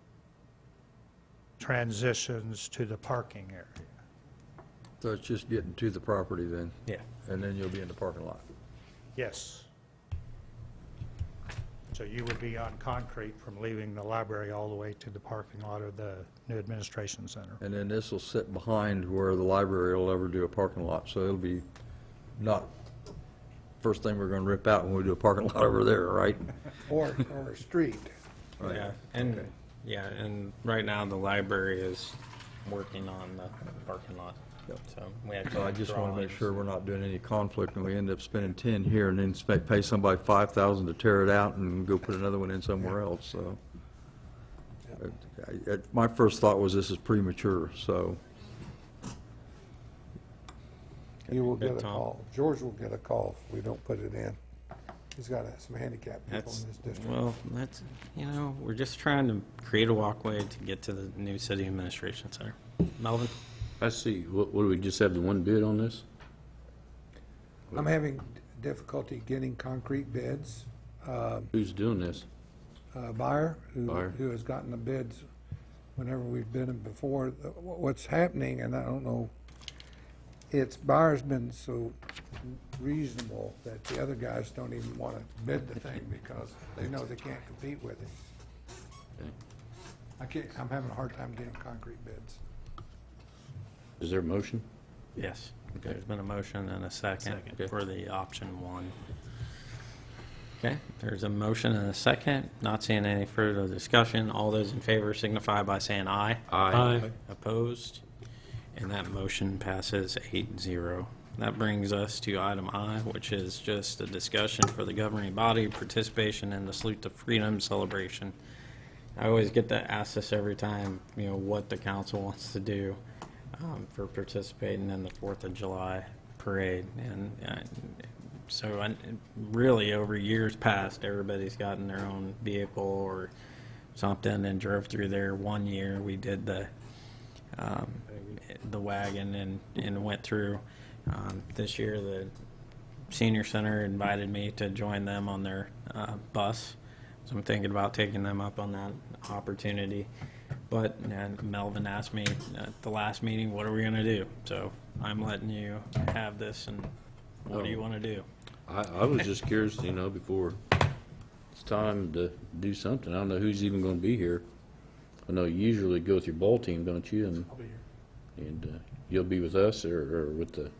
transitions to the parking area. so it's just getting to the property then? Yeah. And then you'll be in the parking lot? Yes. So you would be on concrete from leaving the library all the way to the parking lot of the new administration center. And then this will sit behind where the library will ever do a parking lot, so it'll be not first thing we're gonna rip out when we do a parking lot over there, right? Or a street. Right. Yeah, and, yeah, and right now the library is working on the parking lot. Yep. So we have. So I just wanna make sure we're not doing any conflict and we end up spending 10 here and then pay somebody 5,000 to tear it out and go put another one in somewhere else, so. My first thought was this is premature, so. You will Good, get a Tom. call. George will get a call if we don't put it in. He's got some handicapped people That's, in his district. well, that's, we're just trying to create a walkway to get to the new city administration center. Melvin? I see. What do we just have the one bid on this? I'm having difficulty getting concrete bids. Who's doing this? Buyer, Buyer. who has gotten the bids whenever we've bid them before. What's happening, and I don't know, buyer's been so reasonable that the other guys don't even want to bid the thing because they know they can't compete with it. Okay. I'm having a hard time getting concrete bids. Is there a motion? Yes. There's been a motion and a second Okay. for the option one. Okay, there's a motion and a second. Not seeing any further discussion. All those in favor signify by saying aye. Aye. Opposed? And that motion passes 8-0. That brings us to item I, which is just a discussion for the governing body participation in the Salute to Freedom celebration. I always get to ask this every time, what the council wants to do for participating in the 4th of July parade. And so really over years past, everybody's gotten their own vehicle or something and drove through there. One year we did the wagon and went through. This year the senior center invited me to join them on their bus, so I'm thinking about taking them up on that opportunity. But Melvin asked me at the last meeting, what are we going to do? So I'm letting you have this, and what do you want to do? I was just curious, before it's time to do something. I don't know who's even going to be here. I know you usually go with your ball team, don't you? And I'll be here. And you'll be with us or with the,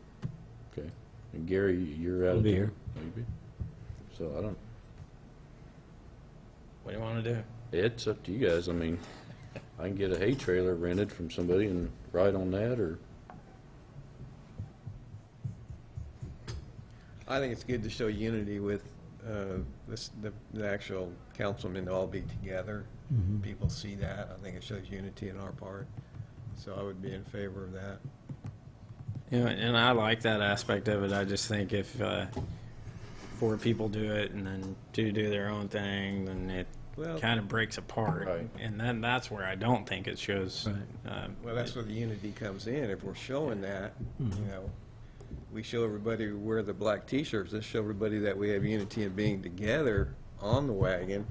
okay. And Gary, you're out of be town? here. Maybe. So I don't, What do you want to do? it's up to you guys. I mean, I can get a hay trailer rented from somebody and ride on that, or, I think it's good to show unity with the actual councilmen to all be together. People see that. I think it shows unity on our part. So I would be in favor of that. And I like that aspect of it. I just think if 4 people do it and then 2 do their own thing, then it Well- kind of breaks apart. Right. And then that's where I don't think it shows. Well, that's where the unity comes in. If we're showing that, we show everybody we wear the black T-shirts. Let's show everybody that we have unity in being together on the wagon,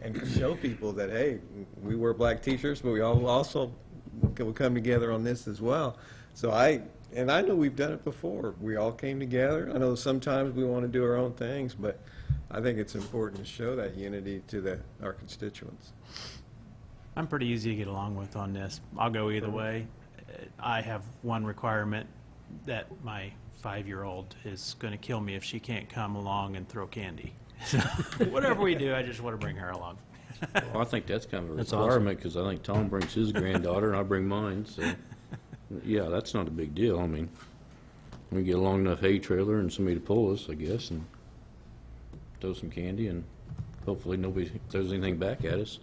and show people that hey, we wear black T-shirts, but we all also we'll come together on this as well. So I know we've done it before. We all came together. I know sometimes we want to do our own things, but I think it's important to show that unity to our constituents. I'm pretty easy to get along with on this. I'll go either way. I have one requirement that my 5-year-old is going to kill me if she can't come along and throw candy. So whatever we do, I just want to bring her along. Well, I think that's kind of a That's awesome. requirement, because I think Tom brings his granddaughter and I bring mine, so, yeah, that's not a big deal. I mean, we get a long enough hay trailer and somebody to pull us, I guess, and throw some candy, and hopefully nobody throws anything back at us.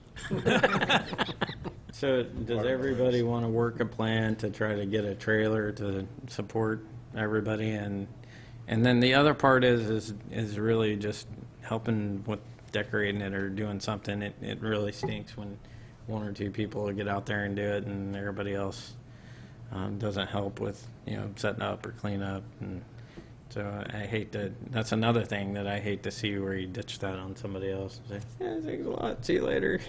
So does everybody want to work a plan to try to get a trailer to support everybody? And then the other part is really just helping with decorating it or doing something. It really stinks when one or two people get out there and do it and everybody else doesn't help with, setting up or clean up. And so I hate that's another thing that I hate to see, where you ditch that on somebody else and say, yeah, thanks a lot, see you later.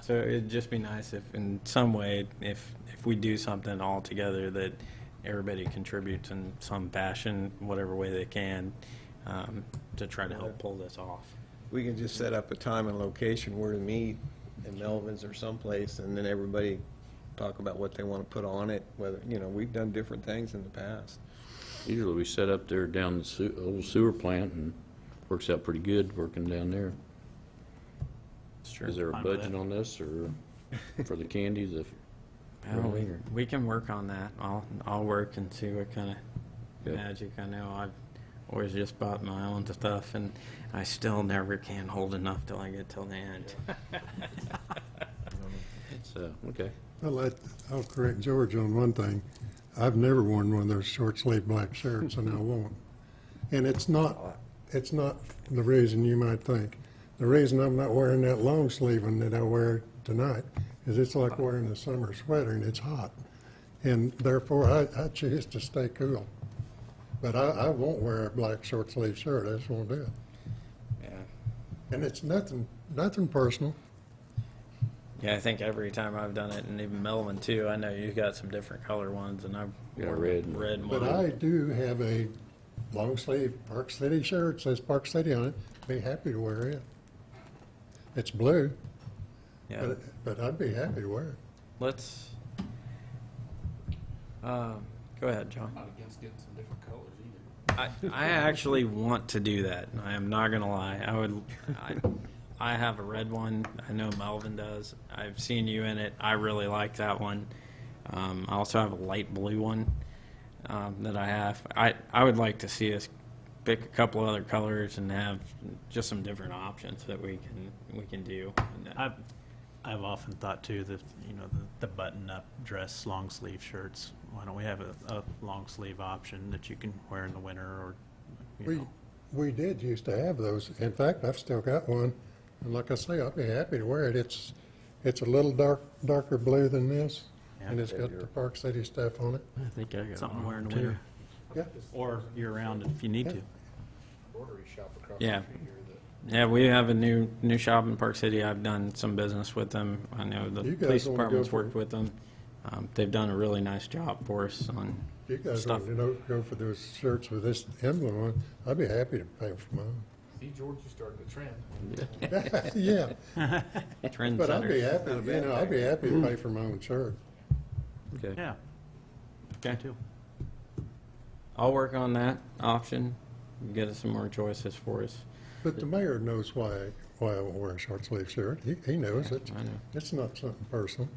So it'd just be nice if in some way, if we do something all together, that everybody contributes in some fashion, whatever way they can, to try to help pull this off. We can just set up a time and location where to meet in Melvin's or someplace, and then everybody talk about what they want to put on it, whether, we've done different things in the past. Usually we set up there down the old sewer plant, and works out pretty good working down there. Sure. Is there a Fine with budget that. on this, or for the candies? Well, we can work on that. I'll work and see what kind of Good. magic I know. I've always just bought my own stuff, and I still never can hold enough till I get till the end. So, okay. Well, I'll correct George on one thing. I've never worn one of those short sleeve black shirts, and I won't. And it's not the reason you might think. The reason I'm not wearing that long sleeve one that I wear tonight is it's like wearing a summer sweater, and it's hot. And therefore, I choose to stay cool. But I won't wear a black short sleeve shirt. I just won't do it. Yeah. And it's nothing personal. Yeah, I think every time I've done it, and even Melvin too, I know you've got some different color ones, and I've Yeah, worn red and- red But one. I do have a long sleeve Park City shirt, says Park City on it. Be happy to wear it. It's blue, Yeah. but I'd be happy to wear it. Let's, go ahead, John. Not against getting some different colors either. I actually want to do that. I am not gonna lie. I have a red one. I know Melvin does. I've seen you in it. I really like that one. I also have a light blue one that I have. I would like to see us pick a couple other colors and have just some different options that we can do. I've often thought too that, the button-up dress long sleeve shirts, why don't we have a long sleeve option that you can wear in the winter, or, We did used to have those. In fact, I've still got one. And like I say, I'll be happy to wear it. It's a little darker blue than this, and it's got the Park City stuff on it. I think I got something to wear in the too. winter. Yeah. Or year-round if you need to. Rotary shop across Yeah. the street here that Yeah, we have a new shop in Park City. I've done some business with them. I know the You guys police wanna go department's for- worked with them. They've done a really nice job for us on You guys stuff. want to go for those shirts with this emblem on, I'd be happy to pay for mine. See, George, you started a trend. Yeah, Trend but I'd be centers. happy, I'd be happy to pay for my own shirt. Okay. Yeah. Okay. I'll work on that option, get us some more choices for us. But the mayor knows why I won't wear a short sleeve shirt. He knows it. I know. It's not something personal.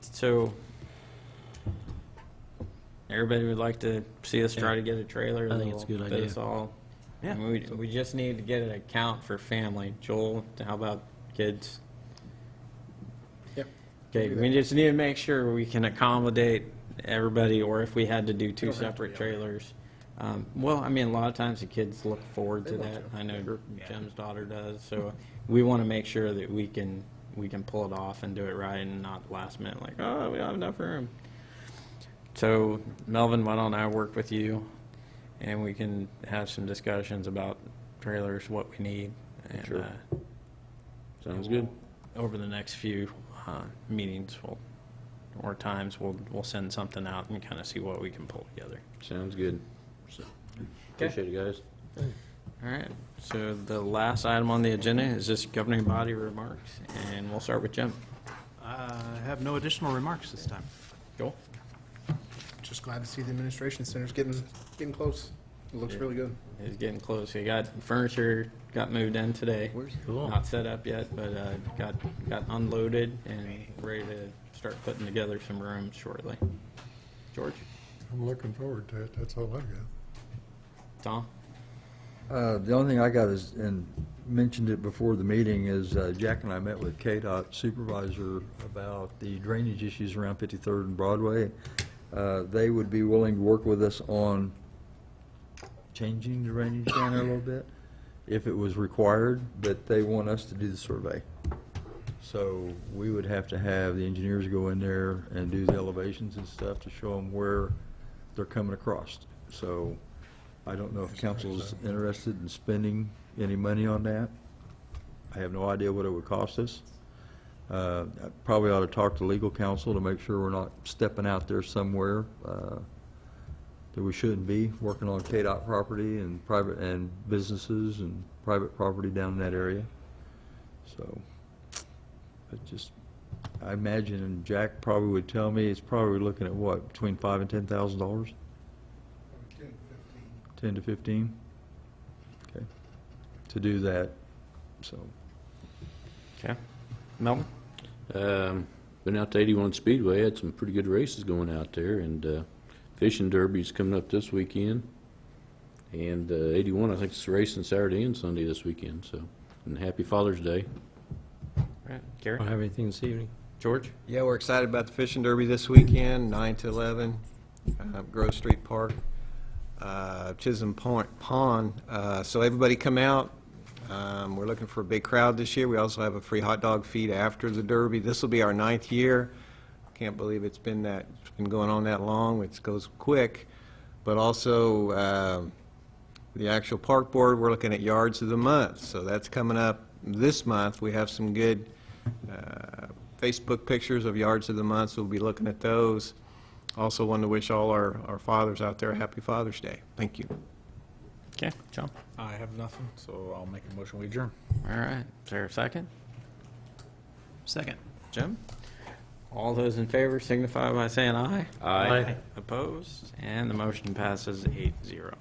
So, everybody would like to see us try to get a trailer. I think it's a that'll good fit idea. us all. Yeah. And we just need to get an account for family. Joel, how about kids? Yep. Okay, we just need to make sure we can accommodate everybody, or if we had to do two Don't have to separate be trailers. Well, I mean, a lot of times the kids look forward to that. I know Jim's daughter does, so we want to make sure that we can pull it off and do it right, and not last minute like, oh, we don't have enough room. So, Melvin, why don't I work with you, and we can have some discussions about trailers, what we need, and Sure. Sounds good. over the next few meetings, we'll or times, we'll send something out and kind of see what we can pull together. Sounds good. So, appreciate it, guys. All right, so the last item on the agenda is just governing body remarks, and we'll start with Jim. I have no additional remarks this time. Joel? Just glad to see the administration center's getting close. It looks really good. It's getting close. We got furniture got moved in today. Cool. Not set up yet, but got unloaded and ready to start putting together some rooms shortly. George? I'm looking forward to it. That's all I've got. Tom? The only thing I got is, and mentioned it before the meeting, is Jack and I met with KDOT supervisor about the drainage issues around 53rd and Broadway. They would be willing to work with us on changing the drainage down there a little bit if it was required, but they want us to do the survey. So we would have to have the engineers go in there and do the elevations and stuff to show them where they're coming across. So I don't know if council's interested in spending any money on that. I have no idea what it would cost us. I probably ought to talk to legal counsel to make sure we're not stepping out there somewhere that we shouldn't be, working on KDOT property and private and businesses and private property down in that area. So, but just, I imagine, and Jack probably would tell me, it's probably looking at what, between $5,000 and $10,000? 10 to 15? Okay, to do that, so. Okay. Melvin? Been out to 81 Speedway, had some pretty good races going out there, and Fishing Derby's coming up this weekend. And 81, I think it's racing Saturday and Sunday this weekend, so. And happy Father's Day. All right, Gary? Don't have anything this evening. George? Yeah, we're excited about the Fishing Derby this weekend, 9 to 11, Grove Street Park, Chisholm Pond. So everybody come out. We're looking for a big crowd this year. We also have a free hot dog feed after the Derby. This will be our 9th year. Can't believe it's been going on that long. It goes quick. But also the actual park board, we're looking at Yards of the Month. So that's coming up this month. We have some good Facebook pictures of Yards of the Month, so we'll be looking at those. Also want to wish all our fathers out there a happy Father's Day. Thank you. Okay, John? I have nothing, so I'll make a motion we adjourn. All right, is there a second? Second. Jim? All those in favor signify by saying aye. Aye. Opposed? And the motion passes 8-0.